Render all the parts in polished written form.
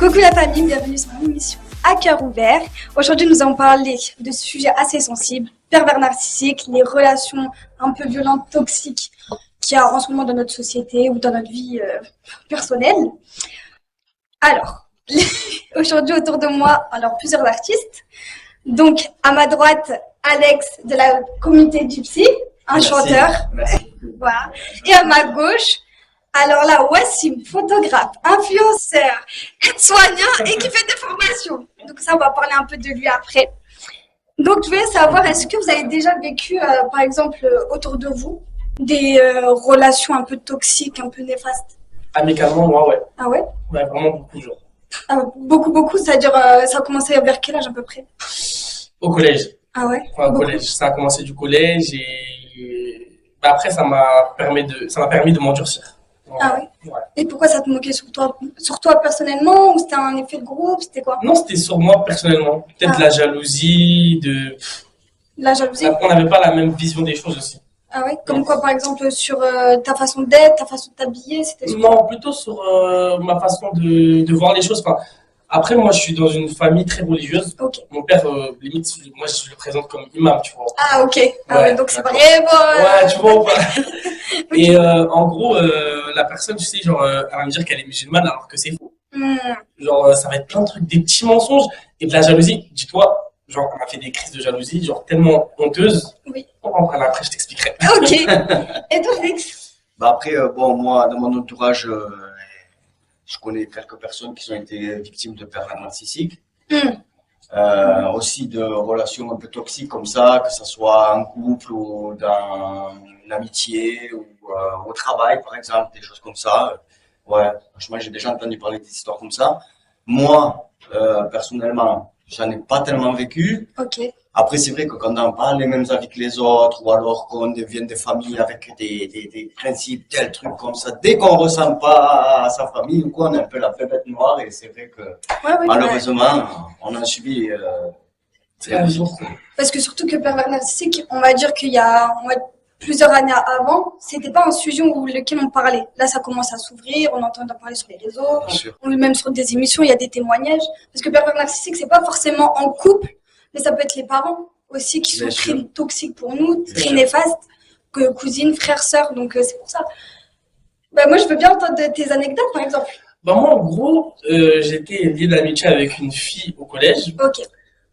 Coucou la famille, bienvenue sur mon émission À cœur ouvert. Aujourd'hui, nous allons parler de sujets assez sensibles, pervers narcissiques, les relations un peu violentes, toxiques qu'il y a en ce moment dans notre société ou dans notre vie personnelle. Alors, aujourd'hui autour de moi, plusieurs artistes. Donc, à ma droite, Alex de la communauté du Psy, un chanteur. Merci. Voilà. Et à ma gauche, alors là, Wassim, photographe, influenceur, aide-soignant et qui fait des formations. Donc ça, on va parler un peu de lui après. Donc je voulais savoir, est-ce que vous avez déjà vécu, par exemple, autour de vous, des relations un peu toxiques, un peu néfastes? Amicalement, moi, ouais. Ah ouais? Ouais, vraiment beaucoup, genre. Beaucoup, c'est-à-dire, ça a commencé vers quel âge à peu près? Au collège. Ah ouais? Ouais, au Beaucoup. collège. Ça a commencé du collège et après, ça m'a permis de m'endurcir. Ah ouais? Ouais. Et pourquoi ça te moquait sur toi personnellement, ou c'était un effet de groupe, c'était quoi? Non, c'était sur moi personnellement. Peut-être Ah. la jalousie, La jalousie? on n'avait pas la même vision des choses aussi. Ah ouais? Comme quoi, par exemple, sur ta façon d'être, ta façon de t'habiller, c'était sur Non, plutôt sur ma façon de voir les choses. Enfin, après, moi, je suis dans une famille très religieuse. Ok. Mon père, limite, moi, je le présente comme imam, tu vois. Ah ok. Ah Ouais, ouais, donc c'est d'accord. vraiment... Ouais, tu vois ou pas? Et en gros, la personne, tu sais, genre, elle va me dire qu'elle est musulmane alors que c'est faux. Genre, ça va être plein de trucs, des petits mensonges et de la jalousie. Dis-toi, genre, on m'a fait des crises de jalousie, genre, tellement honteuses. Oui. On va en parler après, je t'expliquerai. Ok. Et toi, Félix? Bah après, bon, moi, dans mon entourage, je connais quelques personnes qui ont été victimes de pervers narcissiques. Aussi de relations un peu toxiques comme ça, que ce soit en couple ou dans l'amitié ou au travail, par exemple, des choses comme ça. Ouais, franchement, j'ai déjà entendu parler d'histoires comme ça. Moi, personnellement, j'en ai pas tellement vécu. Ok. Après, c'est vrai que quand on n'a pas les mêmes avis que les autres, ou alors qu'on devient des familles avec des principes, tel truc comme ça, dès qu'on ne ressent pas à sa famille ou quoi, on est un peu la bête noire, et c'est vrai que Ouais. malheureusement, on a subi C'est la vie. Parce que surtout que pervers narcissique, on va dire qu'il y a plusieurs années avant, c'était pas un sujet lequel on parlait. Là, ça commence à s'ouvrir, on entend en parler sur les réseaux, bien sûr. ou même sur des émissions, il y a des témoignages. Parce que pervers narcissique, c'est pas forcément en couple, mais ça peut être les parents aussi qui sont Bien sûr. très toxiques pour nous, Bien très sûr. néfastes, que cousines, frères, sœurs, donc c'est pour ça. Bah, moi, je veux bien entendre tes anecdotes, par exemple. Bah, moi, en gros, j'étais lié d'amitié avec une fille au collège. Ok.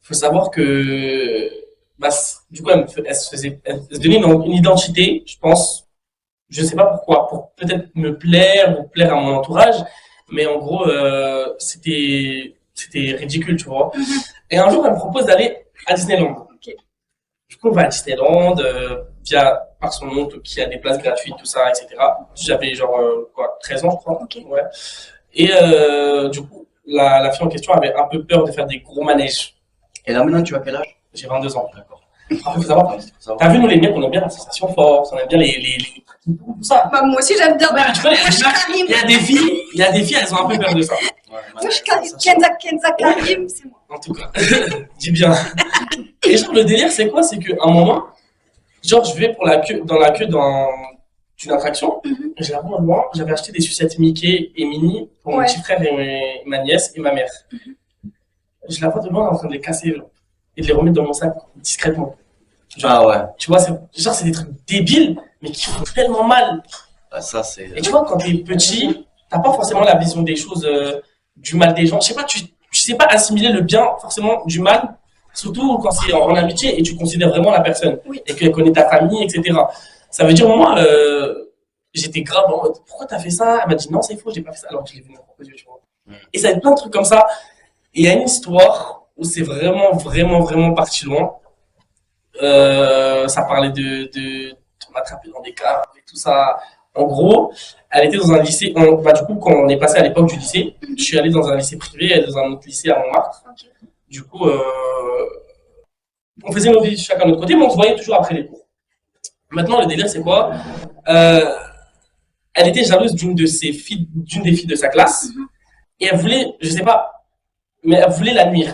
Faut savoir que, bah, du coup, elle se donnait une identité, je pense. Je sais pas pourquoi, pour peut-être me plaire ou plaire à mon entourage, mais en gros, c'était ridicule, tu vois. Et un jour, elle me propose d'aller à Disneyland. Ok. Du coup, on va à Disneyland, par son oncle qui a des places gratuites, tout ça, etc. J'avais genre, 13 ans, je crois. Ok. Ouais. Et du coup, la fille en question avait un peu peur de faire des gros manèges. Et là, maintenant, tu as quel âge? J'ai 22 ans. D'accord. Après, faut savoir, Ça va. t'as vu, nous les mecs, on aime bien la sensation forte, on aime bien tout ça. Bah, moi aussi, j'aime bien. Ouais, tu vois, Moi, je suis Karim. il y a des filles, elles ont un peu peur de ça. Ouais, Moi, je suis Kenza Karim, c'est moi. En tout cas, dis bien. Et genre, le délire, c'est quoi? C'est qu'à un moment, genre, je vais dans la queue d'une attraction, et je la vois loin, j'avais acheté des sucettes Mickey et Minnie pour mon Ouais. petit frère et ma nièce et ma mère. Je la vois de loin en train de les casser, genre, et de les remettre dans mon sac discrètement. Genre, Ah ouais, tu vois, c'est des trucs débiles, mais qui font tellement mal. ah, ça c'est... Et tu vois, quand t'es petit, t'as pas forcément la vision des choses, du mal des gens. Je sais pas, tu sais pas assimiler le bien forcément du mal, surtout quand c'est en amitié et tu considères vraiment la personne Oui. et qu'elle connaît ta famille, etc. Ça veut dire, moi, j'étais grave en mode, pourquoi t'as fait ça? Elle m'a dit, non, c'est faux, j'ai pas fait ça. Alors que je l'ai vu n'importe quoi, tu vois. Et ça va être plein de trucs comme ça. Et il y a une histoire où c'est vraiment parti loin. Ça parlait de m'attraper dans des caves et tout ça. En gros, elle était dans un lycée. Du coup, quand on est passé à l'époque du lycée, je suis allé dans un lycée privé, elle dans un autre lycée à Montmartre. Ok. Du coup, on faisait nos vies chacun de notre côté, mais on se voyait toujours après les cours. Maintenant, le délire, c'est quoi? Elle était jalouse d'une des filles de sa classe, et elle voulait, je sais pas, mais elle voulait l'admirer.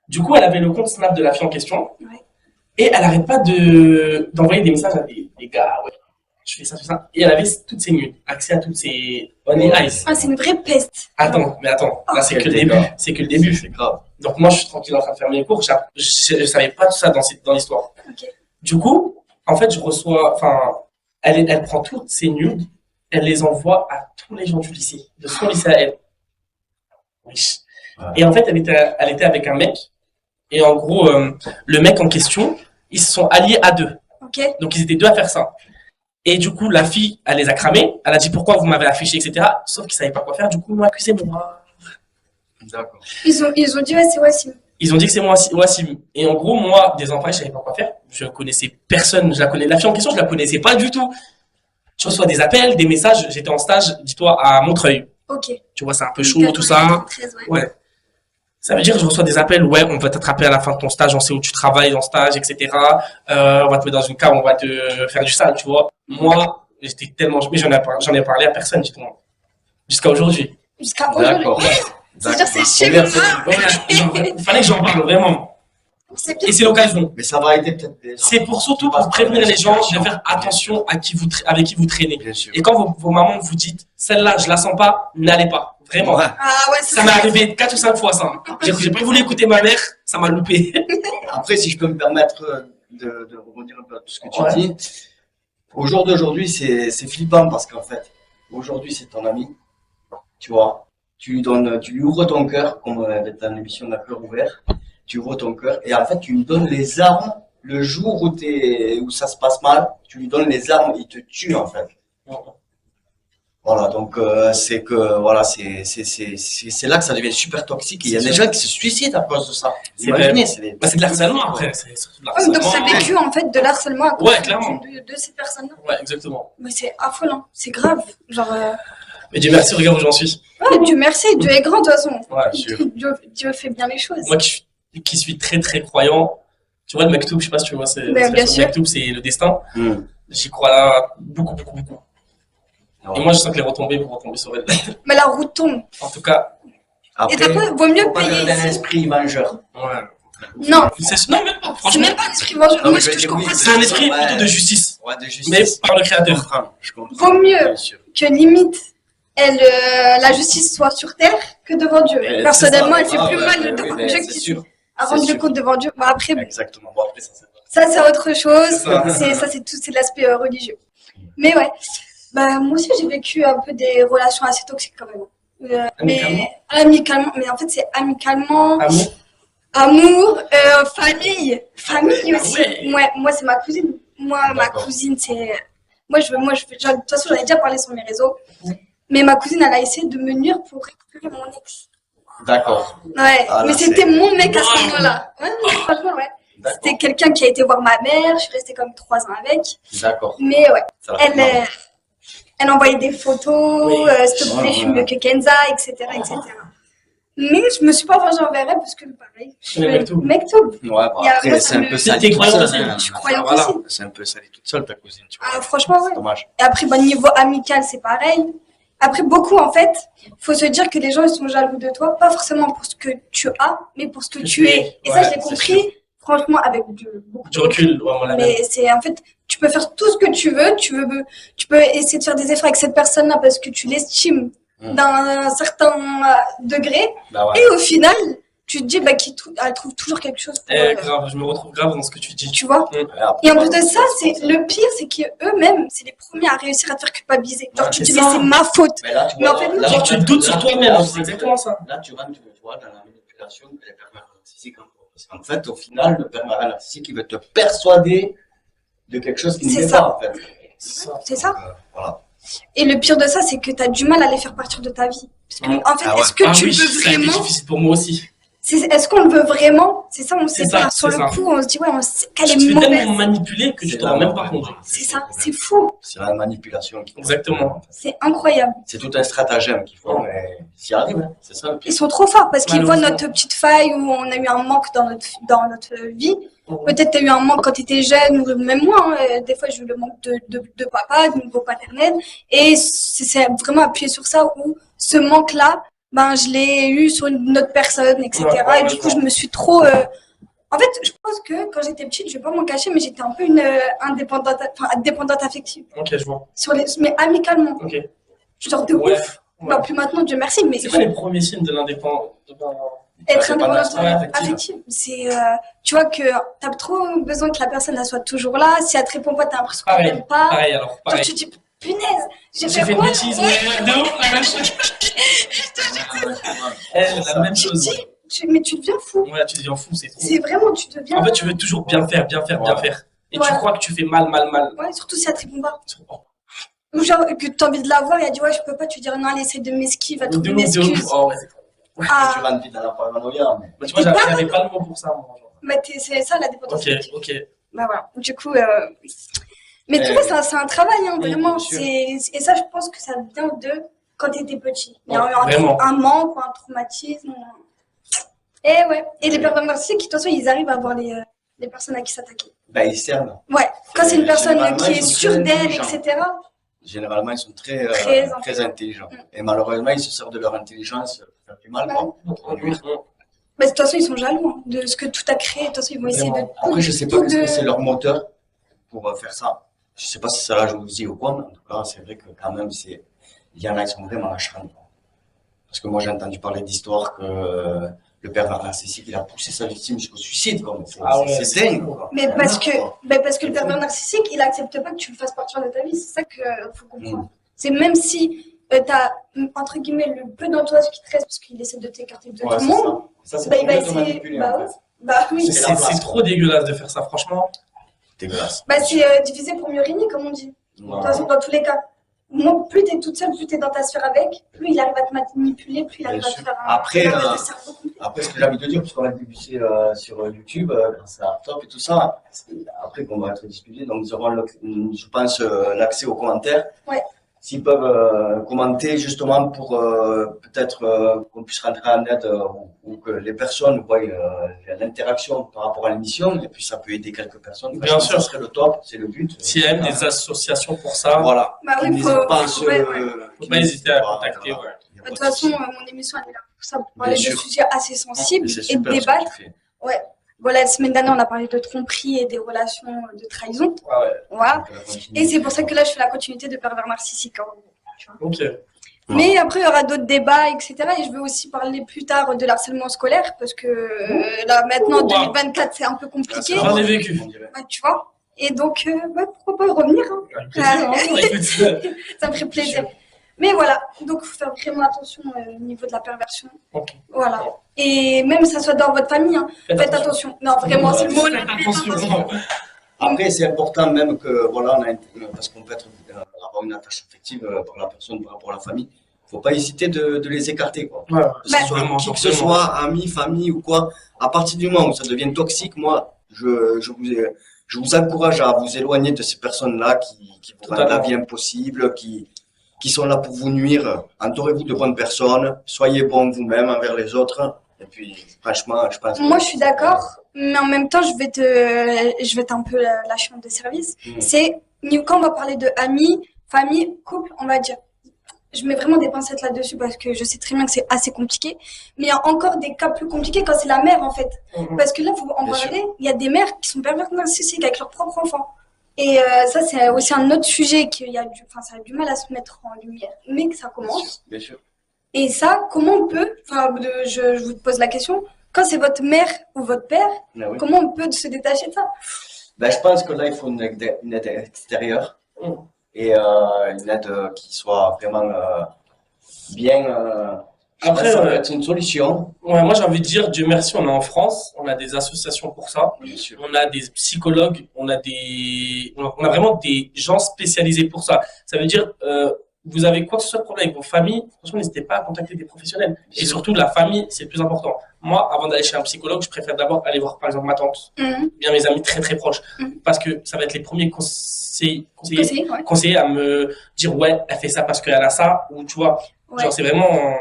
Du coup, elle avait le compte Snap de la fille en question, Ouais. et elle arrête pas d'envoyer des messages à des gars, ouais. je fais ça, je fais ça. Et elle avait toutes ses nudes, accès à toutes ses Only Eyes. Ah, c'est une vraie peste. Attends, là c'est que le Quel début, dégât. c'est que le début. C'est grave. Donc moi, je suis tranquille en train de faire mes cours, je savais pas tout ça dans l'histoire. Ok. Du coup, en fait, elle prend toutes ses nudes, elle les envoie à tous les gens du lycée, de son lycée à elle. Oui. Ouais. Et en fait, elle était avec un mec, et en gros, le mec en question, ils se sont alliés à deux. Ok. Donc ils étaient deux à faire ça. Et du coup, la fille, elle les a cramés, elle a dit pourquoi vous m'avez affiché, etc. Sauf qu'ils savaient pas quoi faire, du coup, ils m'ont accusé moi. D'accord. Ils ont dit, ouais, c'est Wassim. Ils ont dit que c'est moi, Wassim. Et en gros, moi, des enfants, je savais pas quoi faire. Je connaissais personne, la fille en question, je la connaissais pas du tout. Je reçois des appels, des messages, j'étais en stage, dis-toi, à Montreuil. Ok. Tu vois, c'est un peu chaud, tout ça. 13, ouais. Ouais. Ça veut dire que je reçois des appels, ouais, on va t'attraper à la fin de ton stage, on sait où tu travailles dans le stage, etc. On va te mettre dans une cave, on va te faire du sale, tu vois. Moi, j'étais tellement, mais j'en ai parlé à personne, dis-toi. Jusqu'à aujourd'hui. Jusqu'à aujourd'hui. D'accord. C'est-à-dire, c'est chez Combien moi. Il fallait que j'en parle, vraiment. C'est bien. Et c'est l'occasion. Mais ça va aider peut-être des gens. C'est surtout pour prévenir les gens de faire attention avec qui vous traînez. Bien sûr. Et quand vos mamans vous dites, celle-là, je la sens pas, n'allez pas. Vraiment. Ouais. Ah ouais, c'est Ça m'est arrivé 4 ou 5 fois, ça. J'ai pas voulu écouter ma mère, ça m'a loupé. Après, si je peux me permettre de rebondir un peu à tout ce que tu Ouais. dis, au jour d'aujourd'hui, c'est flippant parce qu'en fait, aujourd'hui, c'est ton ami, tu vois. Tu lui ouvres ton cœur, comme dans l'émission d'un cœur ouvert, tu ouvres ton cœur et en fait, tu lui donnes les armes le jour où ça se passe mal, tu lui donnes les armes, il te tue en fait. Voilà, donc c'est que voilà, c'est là que ça devient super toxique. Et il y a des gens qui se suicident à cause de ça. C'est Imaginez, vrai. Bah, c'est de l'harcèlement après. C'est surtout de Ouais, donc l'harcèlement. ça a vécu en fait de l'harcèlement à cause Ouais, clairement. de ces personnes-là. Ouais, exactement. Mais c'est affolant, c'est grave. Genre, Mais Dieu merci, regarde où j'en suis. ouais, Dieu merci, Dieu est grand de toute façon. Ouais. sûr. Dieu fait bien les choses. Moi qui suis très très croyant, tu vois le Mektoub, je sais pas si tu vois, c'est Ben, bien le sûr. Mektoub, c'est le destin. Hmm. J'y crois là beaucoup, beaucoup, beaucoup. Ouais. Et moi je sens que les retombées vont retomber sur elle. Mais la route tombe. En tout cas, Et Après, d'après, vaut mieux faut pas payer garder un ici. esprit vengeur. ouais. Non, Non, même pas, c'est franchement. même pas un esprit vengeur. Non, Moi, mais ce je que veux je dire, oui, comprends, C'est un esprit Ouais. plutôt de justice, Ouais, de justice. mais par le Je créateur. comprends, je comprends. Vaut mieux Bien sûr. que limite, la justice soit sur terre que devant Dieu. Et Personnellement, c'est elle ça. fait Ah, plus ouais, mal ouais, devant ouais, Dieu c'est qu'ici. sûr. À C'est rendre sûr. le compte devant Dieu. Bon, après, Exactement. Bon, après, ça, c'est vrai. ça, c'est autre chose. C'est ça. C'est de l'aspect religieux. Mais ouais, bah, moi aussi, j'ai vécu un peu des relations assez toxiques quand même. Mais amicalement, mais en fait, c'est amicalement, Amour. amour, famille aussi. ouais. Moi, c'est ma cousine. Moi, ma D'accord. cousine, c'est. De toute façon, j'en ai déjà parlé sur mes réseaux. Mais ma cousine, elle a essayé de me nuire pour récupérer mon ex. D'accord. Ouais, Ah, là, mais c'était c'est- mon mec à ce Wow. moment-là. Ouais, franchement, ouais. D'accord. C'était quelqu'un qui a été voir ma mère. Je suis restée comme 3 ans avec. D'accord. Mais ouais, Ça va elle, elle envoyait des photos, Oui. s'il te plaît, Ouais, je suis ouais. mieux que Kenza, etc., etc. Mais je me suis pas vengée envers elle parce que, pareil, je suis Mais Mektoub. Mektoub. Ouais, bah, Il y a- après, moi, c'est ça un me- peu T'es salé toute croyante seule. aussi. hein. Je suis croyante Voilà. aussi. C'est un peu salé toute seule, ta cousine, tu vois. Ah, franchement, ouais. C'est dommage. Et après, niveau amical, c'est pareil. Après, beaucoup, en fait, faut se dire que les gens, ils sont jaloux de toi, pas forcément pour ce que tu as, mais pour ce que tu es. Et ça, Ouais, je l'ai c'est compris, franchement, avec beaucoup Du recul, ouais, voilà. Mais c'est, en fait, tu peux faire tout ce que tu veux, tu peux essayer de faire des efforts avec cette personne-là parce que tu l'estimes d'un certain degré. Bah ouais. Et au final, tu te dis, bah, elle trouve toujours quelque chose pour, Grave, je me retrouve grave dans ce que tu dis. tu vois. Ouais, après, Et en plus de ça, le pire, c'est qu'eux-mêmes, c'est les premiers à réussir à te faire culpabiliser. Genre, Ouais, tu te c'est dis, mais ça. c'est ma faute. Mais là, tu Mais vois, en fait, là, Genre, tu te doutes sur toi-même, là, c'est exactement ça. Là, tu rentres, tu vois, dans la manipulation des pervers narcissiques. Parce qu'en fait, au final, le pervers narcissique, il veut te persuader de quelque chose qui ne C'est l'est ça. pas, en fait. C'est ça. Donc, voilà. Et le pire de ça, c'est que tu as du mal à les faire partir de ta vie. Parce que, Ouais. en fait, Ah ouais. est-ce que Ah tu oui, veux ça a été vraiment. difficile pour moi aussi. Est-ce qu'on le veut vraiment? C'est ça, on sait C'est ça, pas. Sur c'est le ça. coup, on se dit, ouais, on sait qu'elle Tu est te fais tellement mauvaise. manipuler que tu t'en rends même pas compte. C'est ça, c'est fou. C'est la manipulation qui Exactement. C'est incroyable. C'est tout un stratagème qu'il faut, mais s'y arrive, hein. C'est ça le pire. Ils sont trop forts parce qu'ils voient Malheureusement. notre petite faille où on a eu un manque dans notre vie. Peut-être tu as eu un manque quand tu étais jeune, ou même moi, hein, des fois j'ai eu le manque de papa, de niveau paternel. Et c'est vraiment appuyé sur ça où ce manque-là, ben, je l'ai eu sur une autre personne, etc. Ouais, et du coup, je me suis trop En fait, je pense que quand j'étais petite, je vais pas m'en cacher, mais j'étais un peu une dépendante affective. Ok, je vois. Mais amicalement. Ok. Genre de Ouais. ouf. Bah, plus maintenant, Dieu merci, mais C'est quoi les premiers signes de l'indépendance? être indépendante affective. affective, c'est, tu vois que t'as trop besoin que la personne elle soit toujours là. Si elle te répond pas, t'as l'impression qu'elle Pareil, t'aime pas. pareil, alors, Genre, pareil. tu te dis, punaise, j'ai J'ai fait quoi? une bêtise, mais de ouf, la même chose. La même Tu te chose. dis, mais tu deviens fou. Ouais, tu deviens fou, c'est trop. C'est vraiment, tu deviens. En fait, tu veux toujours bien faire, bien faire, bien faire. Et tu Voilà. crois que tu fais mal. Ouais, surtout si elle te répond pas. Oh, Ou genre, que t'as envie de la voir, et elle dit, ouais, je peux pas, tu dis, non, elle essaie de m'esquiver, va trouver une de ouf. excuse. Oh, ouais, c'est trop. Tu Ah, rentres vite dans la paranoïa, mais Mais tu vois, j'avais pas le mot pour ça, moi. Genre. bah, c'est ça la dépendance Ok, affective. ok. Bah voilà, du coup, mais tu Euh, vois, c'est un travail, hein, oui, vraiment. bien sûr. Et ça, je pense que ça vient de quand t'étais petit. Il y a Ouais, eu un vraiment. un manque ou un traumatisme. Et ouais. Et les pervers narcissiques, de toute façon, ils arrivent à voir les personnes à qui s'attaquer. ben, ils cernent. Ouais, quand c'est une personne Généralement, qui ils est sont sûre très d'elle, intelligents. etc. Généralement, ils sont très Très intelligents. Et malheureusement, ils se servent de leur intelligence pour faire du mal, quoi. Mais de toute façon, ils sont jaloux hein, de ce que tout a créé. De toute façon, ils vont essayer de. Vraiment. Après, je sais pas tout qu'est-ce que de- c'est leur moteur pour faire ça. Je sais pas si ça la jalousie ou quoi, mais en tout cas, c'est vrai que quand même, il y en a qui sont vraiment acharnés, quoi. Parce que moi, j'ai entendu parler d'histoires que le pervers narcissique, il a poussé sa victime jusqu'au suicide, quoi. Ah ouais, C'est dingue, quoi. Mais parce que, Quoi. parce que le pervers narcissique, il accepte pas que tu le fasses partir de ta vie. C'est ça qu'il faut comprendre. Mm. C'est même si t'as, entre guillemets, le peu d'entourage qui te reste, parce qu'il essaie de t'écarter de Ouais, tout le c'est monde, ça. Ça, c'est bah, pour il va mieux te essayer. manipuler, Bah, en ouais. fait. Bah oui. C'est la place. C'est trop dégueulasse de faire ça, franchement. Dégueulasse. Bah, c'est diviser pour mieux régner, comme on dit. De toute façon, dans tous les cas. Moi, plus t'es toute seule, plus t'es dans ta sphère avec, plus il arrive à te manipuler, plus il arrive Bien à te sûr. faire un Après, lavage de cerveau complet. Après, ce que j'ai envie de dire, puisqu'on a débuté sur YouTube, grâce à Top et tout ça, après qu'on va être discuté, donc ils auront, je pense, l'accès aux commentaires. Ouais. S'ils peuvent commenter justement pour peut-être qu'on puisse rentrer en aide ou que les personnes voient l'interaction par rapport à l'émission, et puis ça peut aider quelques personnes. Bien sûr. Ça serait le top, c'est le but. S'il y a même des associations pour ça, Voilà. Bah oui, N'hésite faut- pas à faut- ouais, ouais. faut pas hésiter à contacter. Ouais. De toute façon, mon émission, elle est là pour ça, pour parler Bien de sûr. sujets assez sensibles C'est et de super ce que débattre. tu fais. Ouais. Voilà, la semaine dernière, on a parlé de tromperie et des relations de trahison. Ah ouais, Voilà. Donc, Et c'est pour ça que là, je fais la continuité de pervers narcissique. Hein, tu vois. ok. Mais après, il y aura d'autres débats, etc. Et je vais aussi parler plus tard de l'harcèlement scolaire, parce que là, maintenant, en Wow. 2024, c'est un peu compliqué. J'en ai vécu. on dirait. Ouais, tu vois. Et donc, ouais, pourquoi pas y revenir, hein. Avec plaisir, hein, écoute. Ça me ferait plaisir. Mais voilà, donc il faut faire vraiment attention au niveau de la perversion. Ok. Voilà. Et même que ça soit dans votre famille, hein, faites attention. Non, vraiment, c'est le mot. là. Faites attention. Après, c'est important même que, voilà, parce qu'on peut avoir une attache affective par la personne, par rapport à la famille. Faut pas hésiter de les écarter, quoi. Ouais, Que ce Bah, soit vraiment, qui que ce forcément. soit, amis, famille ou quoi. À partir du moment où ça devient toxique, moi, je vous encourage à vous éloigner de ces personnes-là qui vous rendent la Totalement. vie impossible, qui sont là pour vous nuire. Entourez-vous de bonnes personnes, soyez bons vous-même envers les autres. Et puis, franchement, je pense que- Moi, je suis d'accord, mais en même temps, je vais être un peu la chiante de service. Mm. C'est quand on va parler de amis, famille, couple, on va dire. Je mets vraiment des pincettes là-dessus parce que je sais très bien que c'est assez compliqué. Mais il y a encore des cas plus compliqués quand c'est la mère, en fait. Mhm. Parce que là, faut en Bien parler. Il y a des mères qui sont pervers narcissiques avec leurs propres enfants. Et ça, c'est aussi un autre sujet ça a du mal à se mettre en lumière. Mais que ça commence. Bien sûr. Et ça, comment on peut, je vous pose la question, quand c'est votre mère ou votre père, Ah oui. comment on peut se détacher de ça? Ben, je pense que là, il faut une aide extérieure Mm. et une aide qui soit vraiment bien. Je pense Après, que ça peut ouais. être une solution. Ouais, moi j'ai envie de dire, Dieu merci, on est en France, on a des associations pour ça, Bien sûr. on a des psychologues, on a vraiment des gens spécialisés pour ça. Ça veut dire, vous avez quoi que ce soit de problème avec vos familles, franchement, n'hésitez pas à contacter des professionnels. Et surtout, la famille, c'est le plus important. Moi, avant d'aller chez un psychologue, je préfère d'abord aller voir, par exemple, ma tante, Mhm. bien mes amis très très proches, Mhm. parce que ça va être les premiers Ouais. conseillers à me dire, ouais, elle fait ça parce qu'elle a ça, ou tu vois, Ouais. genre c'est vraiment...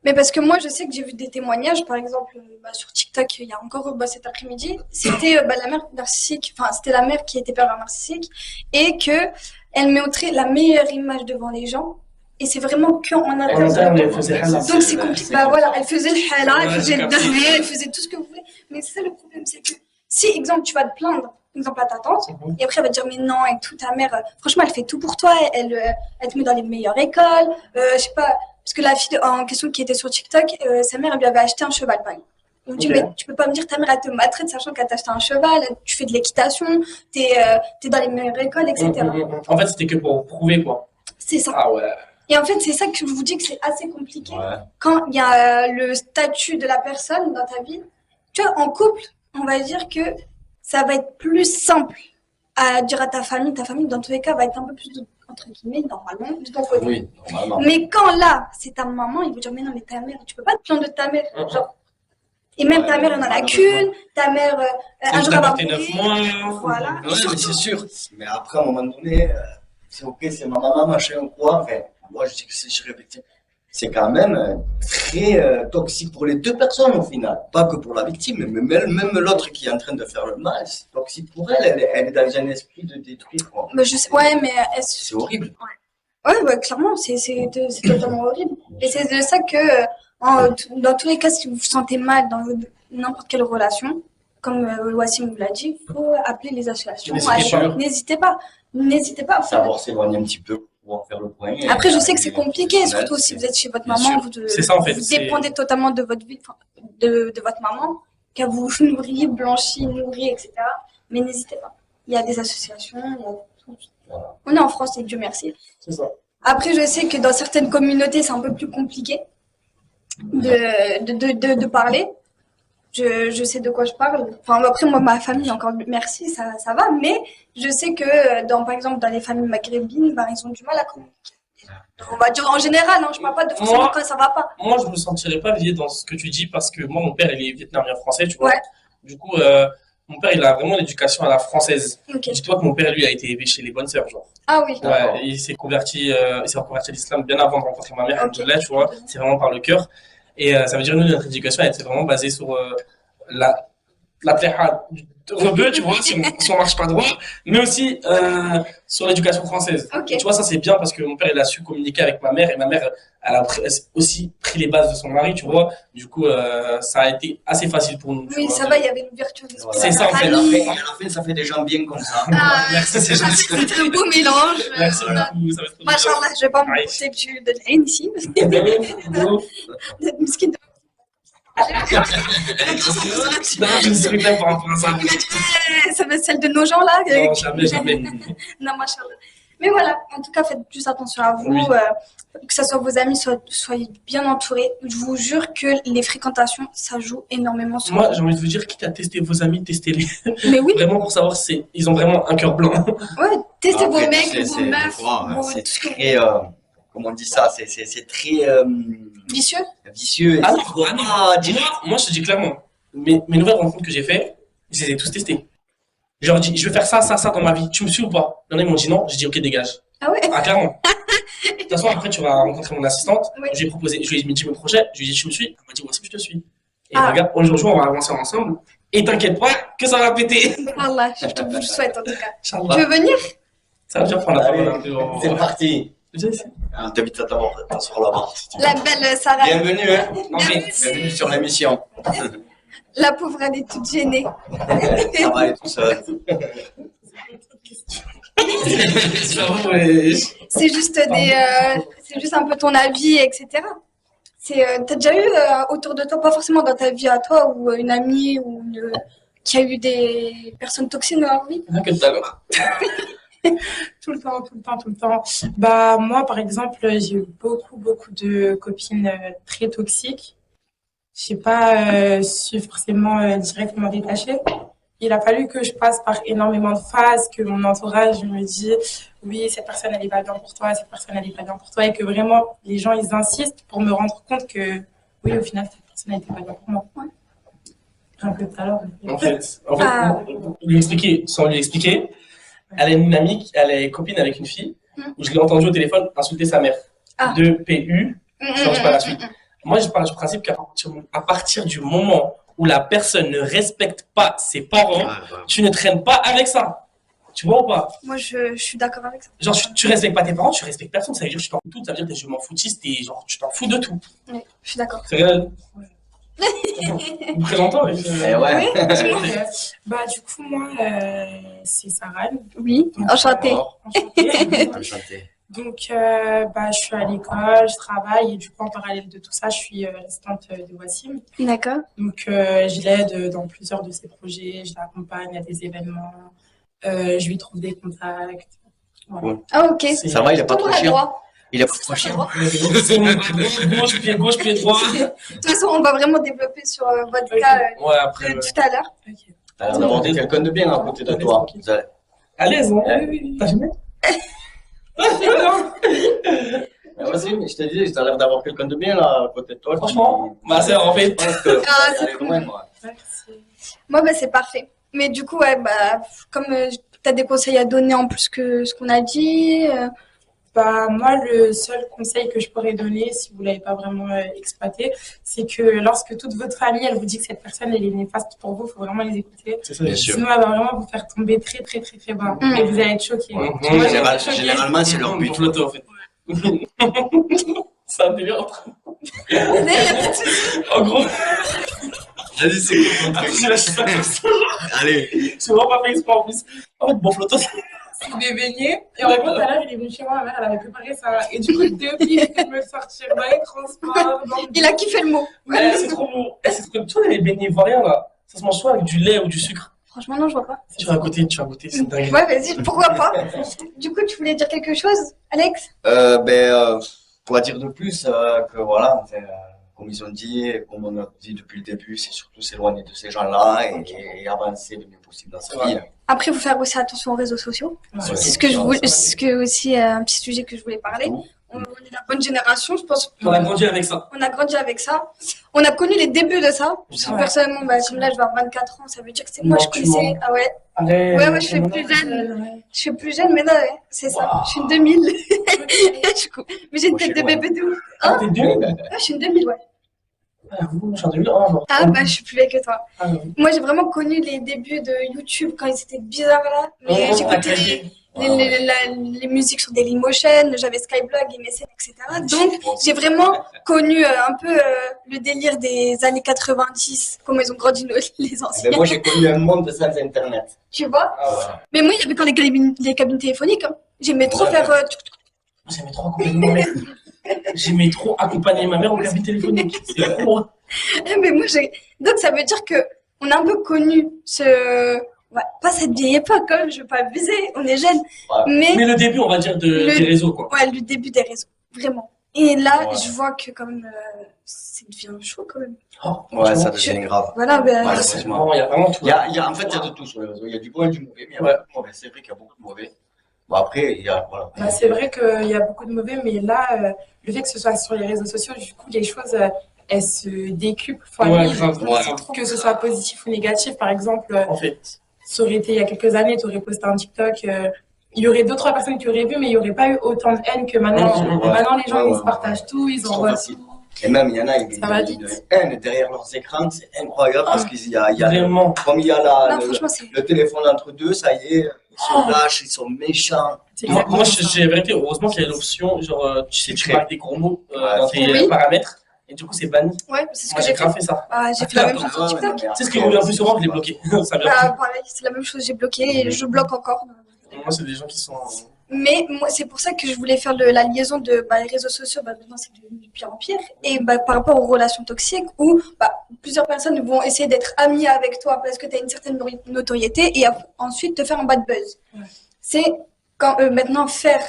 Mais parce que moi, je sais que j'ai vu des témoignages, par exemple, sur TikTok, il y a encore cet après-midi, c'était la mère narcissique, enfin, c'était la mère qui était pervers narcissique, et que elle montrait la meilleure image devant les gens, et c'est vraiment que en En interne. interne, elle faisait halal. Donc c'est compliqué. Bah voilà, elle faisait le halal, elle Ouais, faisait j'ai le capté. dernier, elle faisait tout ce que vous voulez. Mais c'est ça le problème, c'est que Si, exemple, tu vas te plaindre, exemple, à ta tante, et après, elle va te dire, mais non, et tout, ta mère, franchement, elle fait tout pour toi, elle te met dans les meilleures écoles, je sais pas, parce que la fille en question qui était sur TikTok, sa mère, elle lui avait acheté un cheval, par exemple. On me dit, mais tu peux pas me dire ta mère, elle te maltraite, sachant qu'elle t'a acheté un cheval, tu fais de l'équitation, t'es dans les meilleures écoles, etc. En fait, c'était que pour prouver, quoi. C'est ça. Ah ouais. Et en fait, c'est ça que je vous dis que c'est assez compliqué. Ouais. Quand il y a le statut de la personne dans ta vie, tu vois, en couple, on va dire que ça va être plus simple à dire à ta famille, dans tous les cas, va être un peu plus, entre guillemets, normalement, de ton côté. Oui, normalement. Mais quand là, c'est ta maman, il va dire, mais non, mais ta mère, tu peux pas te plaindre de ta mère. Genre. Et même ta mère, elle en a qu'une, ta mère, un jour, elle va porté 9 mourir. mois. Voilà. Ouais, mais c'est sûr. Mais après, à un moment donné, c'est ok, c'est ma maman, machin ou quoi. Enfin, moi, je dis que c'est victime. C'est quand même très toxique pour les deux personnes au final. Pas que pour la victime, mais même l'autre qui est en train de faire le mal, c'est toxique pour elle. Elle est dans un esprit de détruire, quoi. Mais je sais, ouais, mais C'est horrible. Ouais, bah, clairement, c'est totalement horrible. Et c'est de ça que, dans tous les cas, si vous vous sentez mal dans n'importe quelle relation, comme Wassim vous l'a dit, il faut appeler les associations. Mais c'est sûr. N'hésitez pas. N'hésitez pas. Savoir s'éloigner un petit peu pour pouvoir faire le point. Après, je sais que c'est compliqué, surtout si vous êtes chez votre maman, C'est ça, en fait, vous c'est- dépendez totalement de votre vie, enfin, de votre maman, qu'elle vous nourrit, blanchit, nourrit, etc. Mais n'hésitez pas. Il y a des associations, il y a tout. Voilà. On est en France et Dieu merci. C'est ça. Après, je sais que dans certaines communautés, c'est un peu plus compliqué de parler. Je sais de quoi je parle. Enfin, après, moi, ma famille, encore merci, ça va. Mais je sais que, par exemple, dans les familles maghrébines, ben, ils ont du mal à communiquer. On va dire en général, hein, je parle pas de forcément quand ça va pas. Moi, je me sentirais pas lié dans ce que tu dis parce que moi, mon père, il est vietnamien français, tu vois. Ouais. Du coup, mon père, il a vraiment l'éducation à la française. Ok. Dis-toi que mon père, lui, a été élevé chez les bonnes sœurs, genre. Ah oui. D'accord. Ouais, il s'est converti à l'islam bien avant de rencontrer ma mère, Ok. Alhamdoulilah, tu vois. C'est vraiment par le cœur. Et ça veut dire, nous, notre éducation, elle était vraiment basée sur la tléha de rebeu, tu vois, si on marche pas droit, mais aussi sur l'éducation française. Ok. Et tu vois, ça c'est bien parce que mon père il a su communiquer avec ma mère et ma mère elle a aussi pris les bases de son mari, tu vois. Du coup, ça a été assez facile pour nous. tu Oui, vois. ça va, il y avait l'ouverture d'esprit. Voilà. C'est ça, en fait. À la famille. fin, ça fait des gens bien comme ça. Ah, Merci, c'est gentil. c'est un beau mélange. Merci beaucoup, ça va être trop Machallah, je vais pas me Ouais. porter de la haine ici. bien. D'être miskin. Je ne serai pas par rapport à ça. Ça va être celle de nos gens là. Non, jamais, jamais. Non, machallah. Mais voilà, en tout cas, faites plus attention à vous. Oui. Que ce soit vos amis, soyez bien entourés. Je vous jure que les fréquentations, ça joue énormément sur Moi, vous. j'ai envie de vous dire, quitte à tester vos amis, testez-les. Mais oui, Vraiment pour savoir si ils ont vraiment un cœur blanc. ouais, testez vos Après, mecs, c'est- vos c'est- meufs, voilà, c'est tout ce que vous- très, comment on dit ça, c'est très vicieux. vicieux. Ah Il non, faut ah non. pas dire- Moi, je te dis clairement, mes nouvelles rencontres que j'ai faites, je les ai tous testées. Je leur dis, je vais faire ça, ça, ça dans ma vie. Tu me suis ou pas? Il y en a, ils m'ont dit non. J'ai dit, ok, dégage. Ah ouais? Ah, clairement. De toute façon, après, tu vas rencontrer mon assistante. Oui. Je lui ai proposé, je lui ai dit mes projets. Je lui ai dit, tu me suis? Elle m'a dit, ouais, si, je te suis. Et Ah. regarde, aujourd'hui, on va avancer ensemble. Et t'inquiète pas que ça va péter. Voilà, je te vous le souhaite en tout cas. Tu Inch'Allah. veux venir? Ça va bien prendre la parole un Allez, peu. c'est parti. Déjà ici. On t'invite à t'asseoir là-bas. si tu veux. La belle Sarah. Bienvenue, hein. En fait, Bienvenue sur l'émission. La pauvre, elle est toute gênée. Ça va aller tout seul. C'est juste c'est juste un peu ton avis, etc. T'as déjà eu autour de toi, pas forcément dans ta vie à toi, ou une amie, qui a eu des personnes toxiques dans leur vie? Rien que tout à l'heure. Tout le temps, tout le temps, tout le temps. Bah, moi, par exemple, j'ai eu beaucoup de copines très toxiques. J'ai pas su forcément directement détacher. Il a fallu que je passe par énormément de phases, que mon entourage me dit, oui, cette personne, elle est pas bien pour toi, cette personne, elle est pas bien pour toi, et que vraiment, les gens, ils insistent pour me rendre compte que, oui, au final, cette personne, elle était pas bien pour moi. Ouais. Un peu tout à l'heure. En fait, Ah. pour lui expliquer, sans lui expliquer, elle a une amie, elle est copine avec une fille, où je l'ai entendue au téléphone insulter sa mère. Ah. De PU, je lance pas la suite. Moi, je parle du principe qu'à partir du moment où la personne ne respecte pas ses parents, tu ne traînes pas avec ça. Tu vois ou pas? Moi, je suis d'accord avec ça. Genre, tu respectes pas tes parents, tu respectes personne. Ça veut dire que tu t'en fous de tout. Ça veut dire que je m'en foutiste et genre, tu t'en fous de tout. Oui, je suis d'accord. C'est réel. Vous présentons avec Eh ouais. Ok. Bah, du coup, moi, c'est Sarah. Oui, Donc, enchantée. Alors, enchantée. enchanté. Donc, bah, je suis à l'école, je travaille et du coup, en parallèle de tout ça, je suis restante de Wassim. D'accord. Donc, je l'aide dans plusieurs de ses projets, je l'accompagne à des événements, je lui trouve des contacts. Voilà. Cool. Ah, ok. Ça va, il est pas Tout trop à chiant. droit. Il est pas trop chiant. Gauche, pied droit. De toute façon, on va vraiment développer sur votre cas Ouais, après, de tout à l'heure. Ok. T'as l'air d'avoir quelqu'un de bien à côté de toi. à l'aise, hein. Ouais. Oui, oui, T'as filmé? Mais vas-y, mais je te disais, t'as l'air d'avoir quelqu'un de bien là à côté de toi. Franchement, ma sœur, en fait. Je pense que Ah, faut c'est aller cool. loin, moi. merci. Moi, bah, c'est parfait. Mais du coup, ouais, bah, comme tu as des conseils à donner en plus que ce qu'on a dit. Bah, moi, le seul conseil que je pourrais donner, si vous ne l'avez pas vraiment exploité, c'est que lorsque toute votre famille, elle vous dit que cette personne, elle est néfaste pour vous, il faut vraiment les écouter. C'est ça, Bien sûr. Sinon, elle va vraiment vous faire tomber très, très, très, très bas. Mm. Et vous allez être choqués. Ouais. Moi, j'ai été choquée. Généralement, c'est leur but. Bon flotteur, en fait. C'est un délire entre. En gros, Vas-y, c'est quoi ton après, truc? j'ai lâché ça comme ça. Allez. C'est vraiment pas fait exprès en plus. En fait, bon flotteur, C'est des beignets. Et en fait, tout à l'heure, il est venu chez moi, ma mère, elle avait préparé ça. Et du coup, depuis, il essaie de me le sortir dans les transports. Il a kiffé le mot. c'est trop beau. C'est trop. Tu vois, les beignets ivoiriens là, ça se mange soit avec du lait ou du sucre. Franchement, non, je vois pas. Tu vas goûter, c'est dingue. Ouais, vas-y, pourquoi pas. Du coup, tu voulais dire quelque chose, Alex? Quoi dire de plus que voilà, enfin, comme ils ont dit, et comme on a dit depuis le début, c'est surtout s'éloigner de ces gens-là et avancer le mieux possible dans sa vie. Après, il faut faire aussi attention aux réseaux sociaux. Ouais. C'est ce que je voulais, ce que aussi un petit sujet que je voulais parler. On est la bonne génération, je pense. On a grandi avec ça. On a grandi avec ça. On a connu les débuts de ça. Parce que Ouais. personnellement, bah, comme là, je vais avoir 24 ans, ça veut dire que c'est moi, Non, je tu connaissais. mens. Ah ouais. Allez. Ouais, je suis plus jeune. Je suis plus jeune, mais là, ouais, c'est ça. Wow. Je suis une 2000. Mais j'ai une Moi, je tête suis de loin. bébé de ouf. Ah, t'es dur. Ah, je suis une 2000, ouais. Ah, vous, je suis en 2001, genre. Ah, bah, je suis plus vieille que toi. Ah, oui. Moi, j'ai vraiment connu les débuts de YouTube quand ils étaient bizarres là. Mais Oh, j'écoutais t'as claqué. les musiques sur Dailymotion, j'avais Skyblog, MSN, etc. Donc, j'ai vraiment connu un peu le délire des années 90, comment ils ont grandi les Mais anciens. moi, j'ai connu un monde sans Internet. Tu vois? Ah, ouais. Mais moi, il y avait quand les cabines téléphoniques. Hein. J'aimais trop Ouais. faire. Moi, j'aimais trop accompagner ma mère. J'aimais trop accompagner ma mère au cabine téléphonique. C'est trop. Mais moi, donc, ça veut dire que on a un peu connu ce. Ouais, pas cette vieille époque, hein, je veux pas abuser, on est jeunes. Ouais. Mais Mais le début, on va dire, Le- des réseaux, quoi. ouais, le début des réseaux, vraiment. Et là, Ouais. je vois que quand même, ça devient chaud quand même. Oh, Ouais, ça franchement, devient grave. Voilà, ben, Ouais, c'est franchement. vraiment, il y a vraiment tout. En fait, il y a de tout sur les réseaux. Il y a du bon et du mauvais, mais il y a Ouais. beaucoup de mauvais. C'est vrai qu'il y a beaucoup de mauvais. Bon, après, il y a, voilà. Bah, c'est vrai qu'il y a beaucoup de mauvais, mais là, le fait que ce soit sur les réseaux sociaux, du coup, les choses, elles se décuplent fois Ouais, 1000. grave. Ouais. Que ce soit positif ou négatif. Par exemple, En fait, ça aurait été il y a quelques années, tu aurais posté un TikTok, il y aurait deux, trois personnes qui auraient vu, mais il n'y aurait pas eu autant de haine que maintenant. Ouais. Maintenant, les gens, Ouais, ils ouais, se partagent tout, ils C'est trop envoient facile. tout. Et même, il y en a, ils Ça va ont vite. une haine derrière leurs écrans. C'est incroyable parce qu'il y a, vraiment. comme il y a non, franchement, c'est. le téléphone entre deux, ça y est, ils sont lâches, ils sont méchants. C'est Moi, exactement je ça. j'ai vérité, heureusement qu'il y a l'option, genre, tu sais, tu Secret. marques des gros mots Ouais, dans tes Oui. paramètres, et du coup, c'est banni. Ouais, c'est ce Moi, que j'ai j'ai fait. grave fait ça. Ah, j'ai fait la même chose sur Ouais, TikTok. mais C'est ce qui revient le plus souvent, je l'ai bloqué. Ça vient Bah, pareil, c'est la même chose, j'ai bloqué et je bloque encore. plus. Moi, c'est des gens qui sont. Mais moi, c'est pour ça que je voulais faire la liaison de les réseaux sociaux. Bah, maintenant, c'est devenu de pire en pire. Et bah, par rapport aux relations toxiques, où bah, plusieurs personnes vont essayer d'être amies avec toi parce que tu as une certaine notoriété et ensuite te faire un bad buzz. Ouais. C'est quand maintenant faire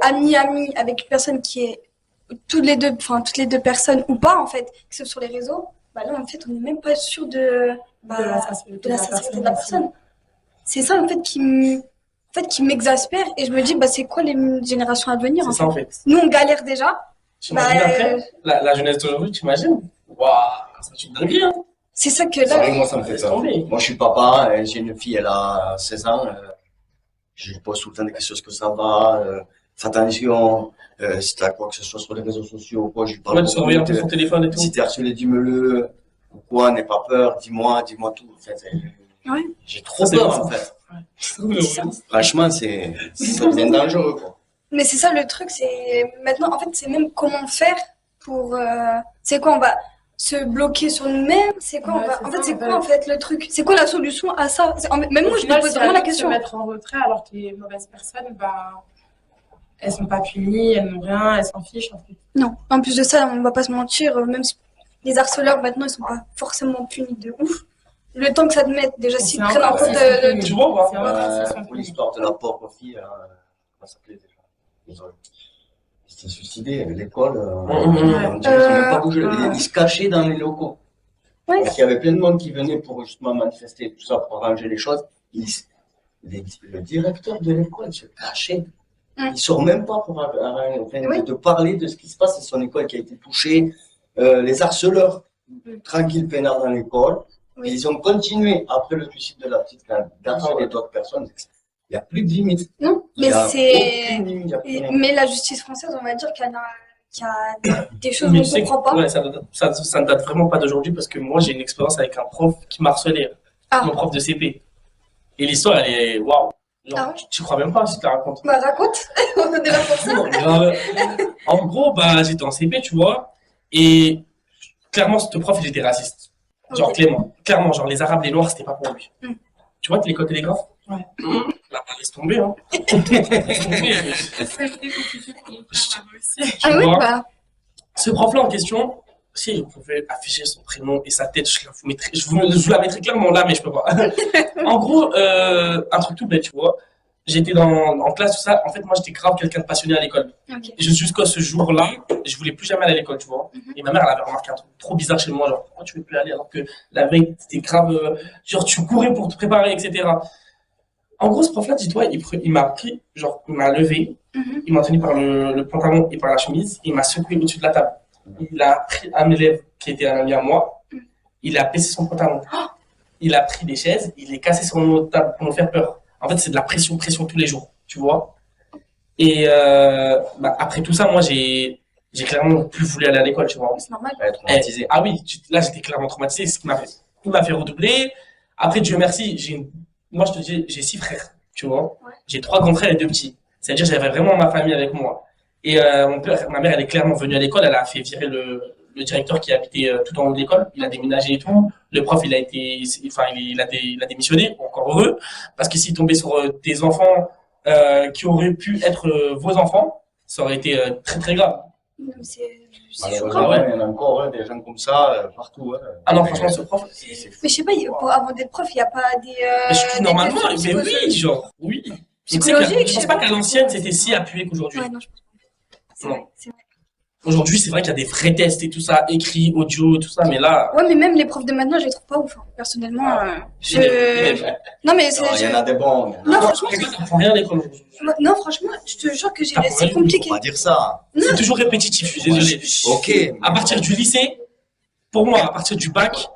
ami-ami avec une personne qui est toutes les deux personnes ou pas, en fait, qui sont sur les réseaux, bah là, en fait, on n'est même pas sûr de la sincérité de la personne. C'est ça, en fait, qui m'exaspère et je me dis, bah, c'est quoi les générations à venir, C'est en ça, en fait. fait. Nous, on galère déjà. T'imagines Bah, après, la jeunesse d'aujourd'hui, t'imagines? Waouh, ça va être une dinguerie, hein. C'est ça que C'est vrai là, que moi, ça me fait Laisse peur. tomber. Moi, je suis papa, j'ai une fille, elle a 16 ans. Je lui pose tout le temps des questions, est-ce que ça va? Fais attention. Si t'as quoi que ce soit sur les réseaux sociaux ou quoi, je lui parle Ouais, tu surveilles un peu beaucoup. son téléphone et tout. Si t'es harcelé, dis-le. Ou quoi, n'aie pas peur, dis-moi tout. En fait, Ouais. j'ai trop Ça, c'est peur, vrai, en fait. C'est ça. Franchement, ça devient dangereux, quoi. Mais c'est ça le truc, c'est maintenant, en fait, c'est même comment faire pour. C'est quoi, se bloquer sur nous-mêmes? C'est quoi, Ouais, c'est en fait, ça, c'est en quoi, fait. en fait, le truc? C'est quoi la solution à ça? Même Au moi, je me final, pose si vraiment la elles veulent se question. mettre en retrait alors que les mauvaises personnes, bah, elles sont pas punies, elles n'ont rien, elles s'en fichent en fait. Non. En plus de ça, on va pas se mentir, même si les harceleurs, maintenant, ils sont pas forcément punis de ouf. Le temps que ça te mette, déjà, s'ils C'est prennent en encore compte s'ils sont le punis. Tu vois ou pas? C'est encore s'ils sont Pour punis. l'histoire de la pauvre fille, comment ça s'appelait déjà? Ils s'étaient suicidés à l'école. On dirait qu'ils n'ont même pas bougé. Ils se cachaient dans les locaux. Ouais. Parce qu'il y avait plein de monde qui venait pour justement manifester tout ça, pour arranger les choses. Le directeur de l'école se cachait. Il ne sort même pas pour de parler de ce qui se passe. C'est son école qui a été touchée. Les harceleurs, tranquilles, peinards dans l'école. Oui. Et ils ont continué, après le suicide de la petite, d'harceler d'autres personnes. Il n'y a plus de limite. Non, Il y mais a c'est. aucune limite, il y a plus rien. Mais la justice française, on va dire qu'il y a des choses Mais qu'on tu sais ne comprend pas. ouais, ça ne date vraiment pas d'aujourd'hui parce que moi j'ai une expérience avec un prof qui m'a harcelé, Ah. mon prof de CP. Et l'histoire elle est waouh. Genre, Ah ouais. tu crois même pas si tu la racontes. Bah, raconte, on est là pour ça. Non, grave. En gros, bah, j'étais en CP, tu vois, et clairement, ce prof, il était raciste. Genre, Ok. clairement, genre, les Arabes, les Noirs, c'était pas pour lui. Mm. Tu vois, l'école télégraphe? Ouais. Là, bah, laisse tomber, hein. Laisse tomber. Ça a été compliqué pour mon frère là-bas aussi. Ah oui, vois. bah. Ce prof-là en question, si il pouvait afficher son prénom et sa tête, je vous la mettrai clairement là, mais je peux pas. En gros, un truc tout bête, tu vois. J'étais en classe, tout ça. En fait, moi, j'étais grave quelqu'un de passionné à l'école. Ok. Et jusqu'à ce jour-là, je voulais plus jamais aller à l'école, tu vois. Et ma mère, elle avait remarqué un truc trop bizarre chez moi, genre, pourquoi tu veux plus aller alors que la veille, c'était grave, genre, tu courais pour te préparer, etc. En gros, ce prof-là, dis-toi, il m'a pris, genre, il m'a levé, Mhm. il m'a tenu par le pantalon et par la chemise, il m'a secoué au-dessus de la table. Il a pris un élève qui était un ami à moi, il a baissé son pantalon. Il a pris des chaises, il les cassé sur notre table pour nous faire peur. En fait, c'est de la pression tous les jours, tu vois. Et bah, après tout ça, moi, j'ai clairement plus voulu aller à l'école, tu vois. C'est normal. Être traumatisé. Ah oui, là, j'étais clairement traumatisé, ce qui m'a fait redoubler. Après, Dieu merci, moi, je te dis, j'ai 6 frères, tu vois. Ouais. J'ai 3 grands frères et 2 petits. C'est-à-dire, j'avais vraiment ma famille avec moi. Et ma mère, elle est clairement venue à l'école, elle a fait virer le directeur qui habitait tout en haut de l'école. Il a déménagé et tout. Le prof, il a démissionné, encore heureux, parce que s'il tombait sur des enfants qui auraient pu être vos enfants, ça aurait été très très grave. Non, mais c'est Malheureusement, choquant. ouais. il y en a encore des gens comme ça partout. Ah non, franchement, ce prof, c'est fou. Mais je sais pas, avant d'être prof, il n'y a pas des. mais je suis des normalement, tests mais oui, psychologiques. genre, oui. Mais tu sais Psychologique, je je pense sais pas pas. qu'à l'ancienne, c'était si appuyé qu'aujourd'hui. Ouais, non, je pense pas. C'est Non. vrai, c'est vrai. Aujourd'hui, c'est vrai qu'il y a des vrais tests et tout ça, écrit, audio, tout ça, mais là, Ouais, mais même les profs de maintenant, je les trouve pas ouf, hein. Personnellement, il est- Non, mais Non, il y en a des bons. Non, franchement, les gars, t'apprends rien à l'école aujourd'hui. non, franchement, je te jure que Ah, c'est ouais, Faut compliqué. pas dire ça. C'est toujours répétitif, je suis désolé. Ok. mais À partir bon. du lycée, pour moi, à partir du bac,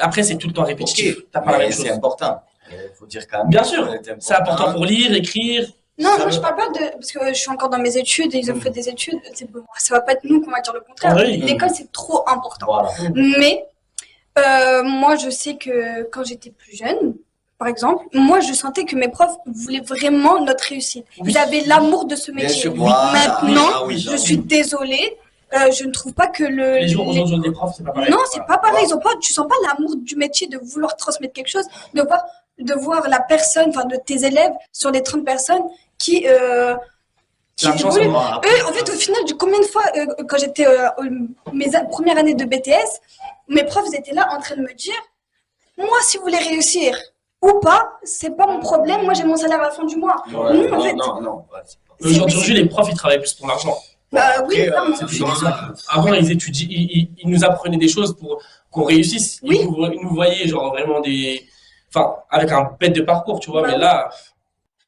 après c'est tout le temps répétitif. Ok, T'as pas la mais même c'est chose. important. Il faut dire quand même. Bien sûr, que c'est important pour lire, écrire. Non, Ça moi, veut- je parle pas de. Parce que je suis encore dans mes études et ils ont fait des études. Bon, ça va pas être nous qu'on va dire le contraire. Oui. L'école, c'est trop important. Voilà. Mais moi, je sais que quand j'étais plus jeune, par exemple, moi, je sentais que mes profs voulaient vraiment notre réussite. Ils avaient l'amour de ce Bien métier. sûr, voilà. Maintenant, Ah oui, je suis désolée, je ne trouve pas que Les jours aujourd'hui des profs, c'est pas pareil. Non, c'est pas pareil. Ils ont pas, tu sens pas l'amour du métier de vouloir transmettre quelque chose, de voir la personne, enfin, de tes élèves sur les 30 personnes qui L'argent, évoluent. c'est moi. Eux, en fait, au final, combien de fois, quand j'étais mes premières années de BTS, mes profs ils étaient là en train de me dire, moi, si vous voulez réussir ou pas, c'est pas mon problème. Moi, j'ai mon salaire à la fin du mois. Ouais, Nous, en non, fait, non, non. Ouais, c'est pas- Aujourd'hui, les profs, ils travaillent plus pour l'argent. bah oui, Ok, non, mais c'est je suis toujours désolée. ça. Avant, ils étudient, ils nous apprenaient des choses pour qu'on réussisse. Oui. Ils nous voyaient, genre, vraiment enfin, avec un bête de parcours, tu vois, Bah mais oui. là,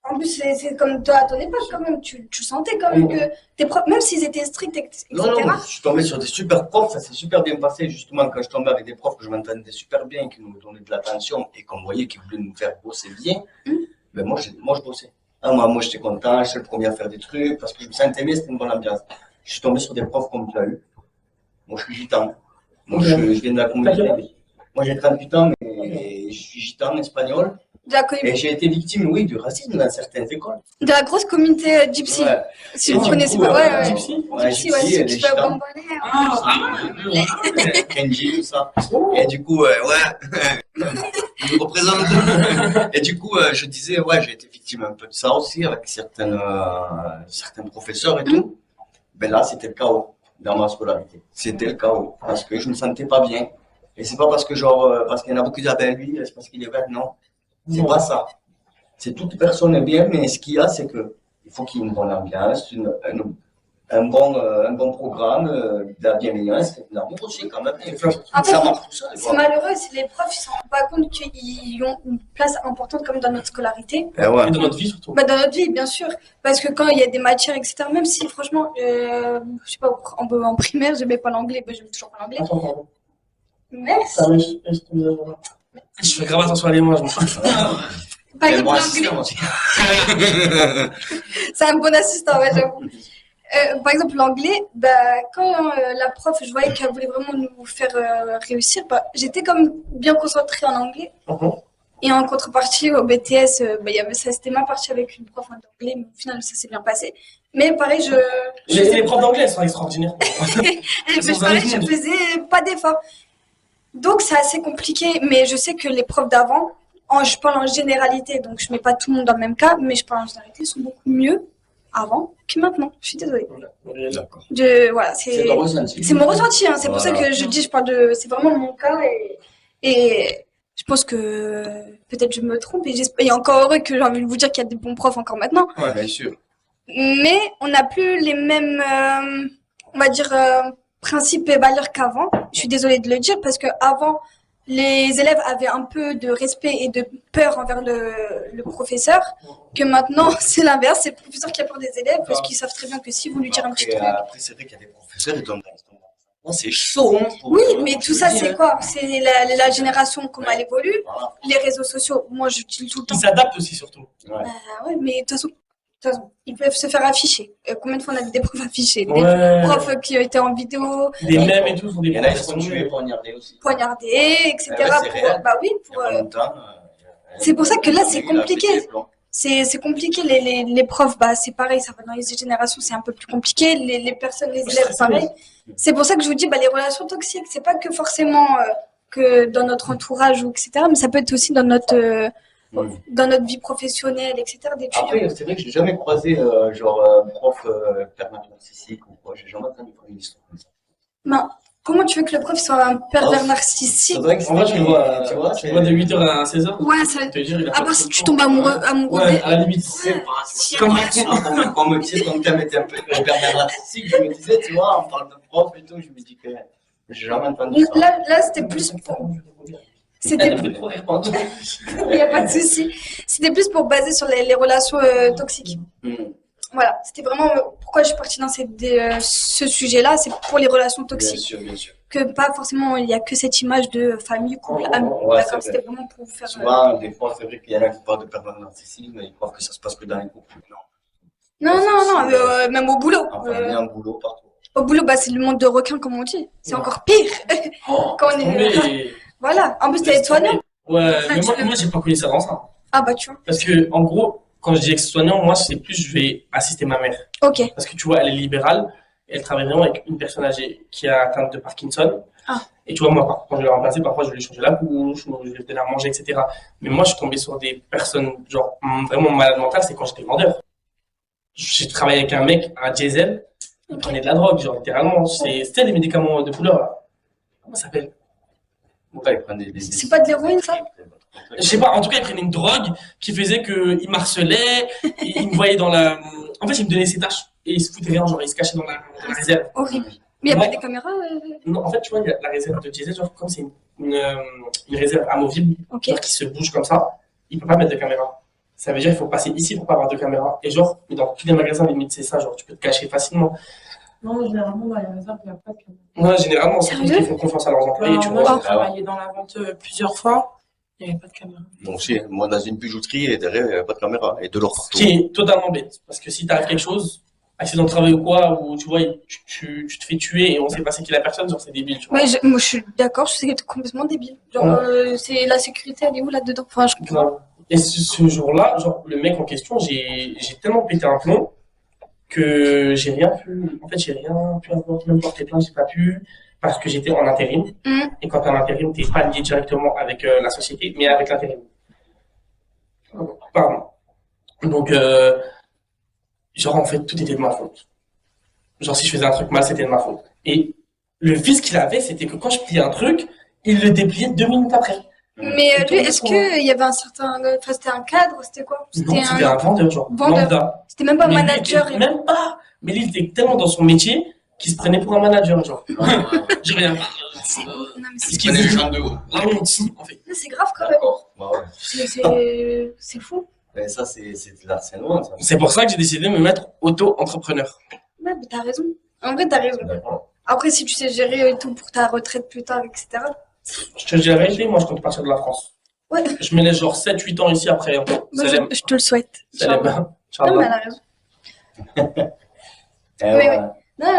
En plus, c'est comme toi à ton époque, quand même. Tu sentais quand même que tes profs, même s'ils étaient stricts, etc. Non, non, je suis tombé sur des super profs, ça s'est super bien passé, justement, quand je tombais avec des profs que je m'entendais super bien, qui nous donnaient de l'attention et qu'on voyait qu'ils voulaient nous faire bosser bien, ben moi, je bossais. Ah, moi, j'étais content, j'étais le premier à faire des trucs, parce que je me sentais bien, c'était une bonne ambiance. Je suis tombé sur des profs comme tu as eu. Moi, je suis gitan. Moi, je viens de la communauté. Moi, j'ai 38 ans, mais je suis gitan, espagnol. De la, Et j'ai été victime, oui, du racisme dans certaines écoles. de la grosse communauté gypsy. Ouais. Si Et vous du connaissez coup, pas, ouais. Gypsy Ouais, Gypsy, ouais, ceux les qui peuvent gitans, bonbonner. Kenji, tout ça. Et du coup, ouais, je me représente. Et du coup, je disais, ouais, j'ai été victime un peu de ça aussi avec certains professeurs et tout. Ben là, c'était le chaos dans ma scolarité. C'était le chaos parce que je me sentais pas bien. Et c'est pas parce que parce qu'il y en a beaucoup qui disent, ah ben lui, c'est parce qu'il est vert. Non, c'est pas ça. C'est toute personne est bien, mais ce qu'il y a, c'est que il faut qu'il y ait une bonne ambiance, un bon programme, de la bienveillance, de l'amour aussi quand même. Et puis, En fait, ça marche tout seul, c'est quoi. malheureux, c'est les profs, ils se rendent pas compte qu'ils ont une place importante comme dans notre scolarité. Et ouais. Et dans notre vie surtout. Bah, dans notre vie, bien sûr. Parce que quand il y a des matières, etc., même si franchement, je sais pas, en primaire, j'aimais pas l'anglais, bah, j'aime toujours pas l'anglais. Attends, pardon. Merci. Ah, mais je fais grave attention à l'image, moi. Par Et exemple, moi, l'anglais, assistant aussi. c'est un bon assistant, ouais, j'avoue. Par exemple, l'anglais, bah, quand la prof, je voyais qu'elle voulait vraiment nous faire réussir, bah, j'étais comme bien concentrée en anglais. Et en contrepartie, au BTS, bah, ça s'était mal parti avec une prof d'anglais, mais au final, ça s'est bien passé. Mais pareil, Les profs d'anglais, elles sont extraordinaires. mais pareil, je faisais pas d'efforts. Donc, c'est assez compliqué, mais je sais que les profs d'avant, je parle en généralité, donc je mets pas tout le monde dans le même cas, mais je parle en généralité, ils sont beaucoup mieux avant que maintenant. Je suis désolée. D'accord. Voilà, C'est ton ressenti. c'est mon ressenti, hein. C'est pour ça Voilà. que je dis, c'est vraiment mon cas et je pense que peut-être je me trompe et encore heureux que j'ai envie de vous dire qu'il y a des bons profs encore maintenant. Ouais, bien sûr. Mais on n'a plus les mêmes, on va dire, principes et valeurs qu'avant. Je suis désolée de le dire parce que avant, les élèves avaient un peu de respect et de peur envers le professeur, que maintenant, c'est l'inverse. C'est le professeur qui a peur des élèves parce qu'ils savent très bien que si vous lui direz un petit truc. Après, c'est vrai qu'il y a des professeurs, ils donnent c'est chaud, hein, Oui, mais tout ça, c'est quoi? C'est la génération, comment elle évolue. Voilà. Les réseaux sociaux, moi, j'utilise tout le temps. Ils s'adaptent aussi, surtout. Ouais. Ouais, mais de toute façon, ils peuvent se faire afficher. Combien de fois on a vu des profs affichés? Des Ouais. profs qui étaient en vidéo, Des mèmes et tout sont des Il y en a qui profs sont tués, poignardés aussi. poignardés, etc. Ouais, c'est réel. Bah oui, Il y a pas longtemps. c'est pour ça que là, c'est il a compliqué. pété les plombs. C'est compliqué, les profs, bah, c'est pareil, ça va dans les générations, c'est un peu plus compliqué. Les personnes, les élèves, pareil. C'est pour ça que je vous dis, bah, les relations toxiques, c'est pas que forcément que dans notre entourage ou etc., mais ça peut être aussi dans notre vie professionnelle, etc., d'étudiants. Après, c'est vrai que j'ai jamais croisé, prof pervers narcissique ou quoi. J'ai jamais entendu parler d'une histoire comme ça. Ben, comment tu veux que le prof soit un pervers narcissique? C'est vrai que En vrai, tu le vois, c'est- de 8h à 16h. Ouais, ça. Te dire, il a À pas part trop si de tu temps. tombes amoureux Ouais, à la limite. C'est pas, Si, comme quand me disait ton thème était un peu pervers narcissique, je me disais, tu vois, on parle de prof et tout, je me dis que j'ai jamais entendu ça. Là, c'était plus pour. C'était. Elle a fait trop rire, pardon. Il n'y a pas de souci. C'était plus pour baser sur les relations toxiques. Voilà, c'était vraiment pourquoi je suis partie dans ce sujet-là, c'est pour les relations Bien toxiques. sûr, bien sûr. Que pas forcément, il n'y a que cette image de famille, couple, amis. Ouais, D'accord, c'est c'était vraiment pour vous faire. Souvent, des fois, c'est vrai qu'il y en a qui parlent de pervers narcissique, mais ils croient que ça se passe que dans les couples. Non. Non, même au boulot. Enfin, il y a un boulot partout. Au boulot, bah, c'est le monde de requin, comme on dit. C'est encore pire. Quand on est. Mais... Voilà. En plus, t'es soignant. Ouais, mais moi, j'ai pas connu ça dans ça. Ah, bah, tu vois. Parce que, en gros, quand je dis ex-soignant, moi, c'est plus, je vais assister ma mère. Ok. Parce que tu vois, elle est libérale, et elle travaille vraiment avec une personne âgée qui a atteinte de Parkinson. Ah. Et tu vois, moi, quand je l'ai remplacée, parfois, je lui ai changé la couche, je lui ai donné à manger, etc. Mais moi, je suis tombé sur des personnes, genre, vraiment malades mentales, c'est quand j'étais vendeur. J'ai travaillé avec un mec à Diesel, il prenait de la drogue, genre, littéralement. C'était des médicaments de couleur, là. Comment ça s'appelle? Ouais, ils prennent des- C'est pas de l'héroïne, ça? Je sais pas, en tout cas, il prenait une drogue qui faisait qu'il m'harcelait, il me voyait dans la. En fait, il me donnait ses tâches et il se foutait rien, genre il se cachait dans la réserve. Horrible. Mais il n'y a Ouais. pas des caméras? Non, en fait, tu vois, il y a la réserve de Diesel, genre comme c'est une réserve amovible, Ok. genre qui se bouge comme ça, il peut pas mettre de caméra. Ça veut dire qu'il faut passer ici pour pas avoir de caméra. Et genre, mais dans tous les magasins, limite, c'est ça, genre tu peux te cacher facilement. Non, généralement, dans les réserves, il n'y a pas de caméra. Ouais, généralement, c'est parce Sérieux? qu'ils font confiance à leurs employés, tu Moi, vois. j'ai travaillé dans la vente plusieurs fois, il n'y avait pas de caméra. Moi aussi, moi dans une bijouterie et derrière, il n'y a pas de caméra et de l'or Ce partout. qui est totalement bête. Parce que si t'arrive quelque chose, accident de travail ou quoi, ou tu vois, tu te fais tuer et on sait pas c'est qui la personne, genre c'est débile, tu vois. Ouais, moi, je suis d'accord, je sais que c'est complètement débile. Genre, c'est la sécurité, elle est où là-dedans? Enfin, je comprends. Grave. Et ce jour-là, genre, le mec en question, j'ai tellement pété un plomb que j'ai rien pu, en fait, j'ai rien pu avoir, même porter plainte, j'ai pas pu, parce que j'étais en intérim. Et quand t'es en intérim, t'es pas lié directement avec la société, mais avec l'intérim. Pardon. Donc, genre, en fait, tout était de ma faute. Genre, si je faisais un truc mal, c'était de ma faute. Et le vice qu'il avait, c'était que quand je pliais un truc, il le dépliait 2 minutes après. Mais lui, est-ce qu'il y avait un certain. Enfin, c'était un cadre? C'était quoi? Non, c'était un vendeur, genre, vendeur. lambda. C'était même pas un Mais lui, manager. il était même pas. Mais lui, il était tellement dans son métier qu'il se prenait pour un manager, genre. Je reviens pas. C'est non, mais Il c'est prenait les gens de haut. La honte, en fait. c'est grave quand même. D'accord. Bah ouais. C'est fou. Mais ça, c'est de l'harcèlement, ça. C'est pour ça que j'ai décidé de me mettre auto-entrepreneur. Ouais, mais t'as raison. En vrai, t'as raison. D'accord. Après, si tu sais gérer et tout pour ta retraite plus tard, etc. Je te dis la vérité, moi, je compte partir de la France. Ouais. Je me laisse genre 7-8 ans ici après. Hein. Moi, Salam. je te le souhaite. Salam. Non, mais elle a raison. Eh Oui, ouais. oui.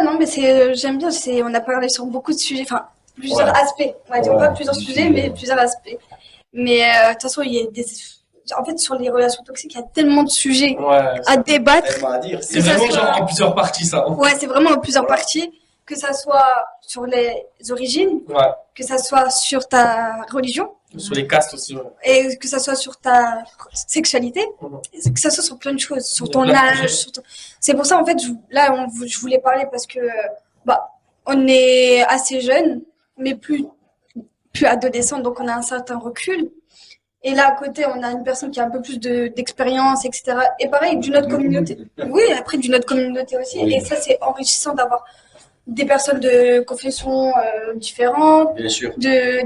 Non, mais j'aime bien, on a parlé sur beaucoup de sujets, enfin, plusieurs Ouais. aspects. On va dire Ouais, pas plusieurs des sujets, sujets. mais plusieurs aspects. Mais de toute façon, il y a en fait, sur les relations toxiques, il y a tellement de sujets Ouais. à débattre. Tellement à dire. C'est ça vraiment soit- genre en plusieurs parties, ça. Ouais, c'est vraiment en plusieurs parties, que ça soit sur les origines, Ouais. que ça soit sur ta religion, Sur les castes aussi, ouais. et que ça soit sur ta sexualité, Mhm. et que ça soit sur plein de choses, sur Il y a ton plein de âge. sujets. C'est pour ça, en fait, je voulais parler parce que, bah, on est assez jeune, mais plus adolescent, donc on a un certain recul. Et là, à côté, on a une personne qui a un peu plus d'expérience, etc. Et pareil, d'une autre communauté. Oui, après, d'une autre communauté aussi. Oui. Et ça, c'est enrichissant d'avoir des personnes de confessions différentes, Bien sûr.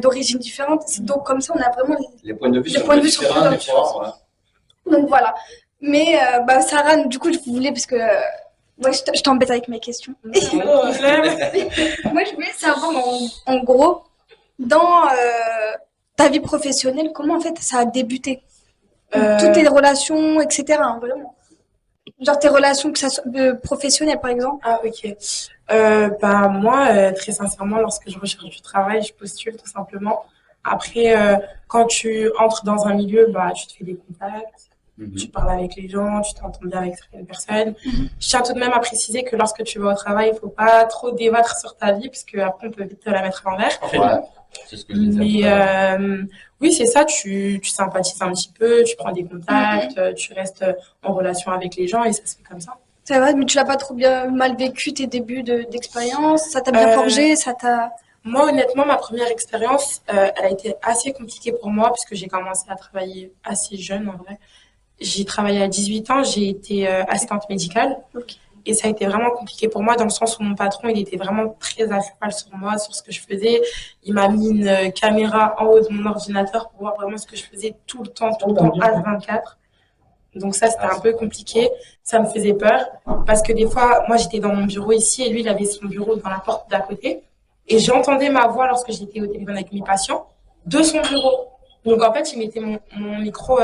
d'origines différentes. Donc, comme ça, on a vraiment. Les points de vue Les sont points de très vue sont différents, très des fois, ouais. Donc, voilà. Mais, Sarah, du coup, je voulais, parce que. Ouais, je t'embête avec mes questions. Moi, je voulais savoir, en gros, dans ta vie professionnelle, comment en fait ça a débuté? Toutes tes relations, etc. hein, vraiment. Genre tes relations que ça soit professionnelles, par exemple. Ah, ok. Bah, moi, très sincèrement, lorsque je recherche du travail, je postule tout simplement. Après, quand tu entres dans un milieu, bah, tu te fais des contacts, tu parles avec les gens, tu t'entends bien avec certaines personnes. Je tiens tout de même à préciser que lorsque tu vas au travail, il faut pas trop débattre sur ta vie, parce qu'après, on peut vite te la mettre à l'envers. En fait, Ouais. C'est ce que je disais. Mais oui, c'est ça, tu sympathises un petit peu, tu prends des contacts, tu restes en relation avec les gens et ça se fait comme ça. C'est vrai, mais tu l'as pas trop mal vécu tes débuts d'expérience. Ça t'a bien forgé, ça t'a. Moi, honnêtement, ma première expérience, elle a été assez compliquée pour moi puisque j'ai commencé à travailler assez jeune en vrai. J'ai travaillé à 18 ans, j'ai été assistante médicale. Ok. Et ça a été vraiment compliqué pour moi dans le sens où mon patron, il était vraiment très à cheval sur moi, sur ce que je faisais. Il m'a mis une caméra en haut de mon ordinateur pour voir vraiment ce que je faisais tout le temps, H24. Donc ça, c'était un peu compliqué. Ça me faisait peur parce que des fois, moi, j'étais dans mon bureau ici et lui, il avait son bureau dans la porte d'à côté. Et j'entendais ma voix lorsque j'étais au téléphone avec mes patients de son bureau. Donc en fait, il mettait mon micro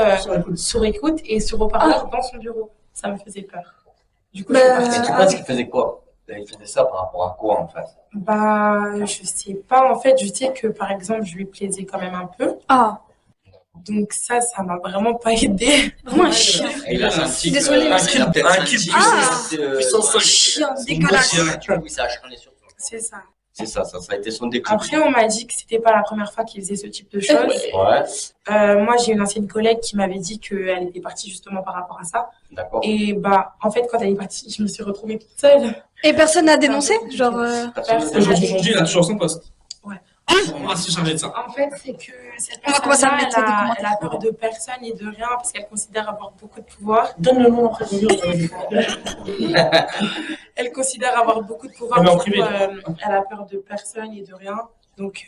sur écoute et sur haut-parleur dans son bureau. Ça me faisait peur. Du coup, je suis partie. Et tu penses qu'il faisait quoi? Il faisait ça par rapport à quoi, en fait? Bah, je sais pas. En fait, je sais que par exemple, je lui plaisais quand même un peu. Ah, Donc ça m'a vraiment pas aidé. vraiment un chien. Et il a senti Désolée, que- parce il a que- peut-être un senti kill que puissance- c'était, puissance Un chien dégueulasse. Oui, ça a acharné sur toi. C'est ça. C'est ça a été son déclic. Après, on m'a dit que c'était pas la première fois qu'il faisait ce type de choses. Ouais, Moi, j'ai une ancienne collègue qui m'avait dit qu'elle était partie justement par rapport à ça. d'accord. Et bah, en fait, quand elle est partie, je me suis retrouvée toute seule. Et personne n'a dénoncé? Genre. aujourd'hui, il a toujours son poste. Ouais. On va se charger de ça. En fait, c'est que cette On va commencer à personne-là, mettre des commentaires. elle a peur de personne et de rien parce qu'elle considère avoir beaucoup de pouvoir. Donne le nom après. Elle considère avoir beaucoup de pouvoir. Mais en Du coup, privé. elle a peur de personne et de rien. Donc,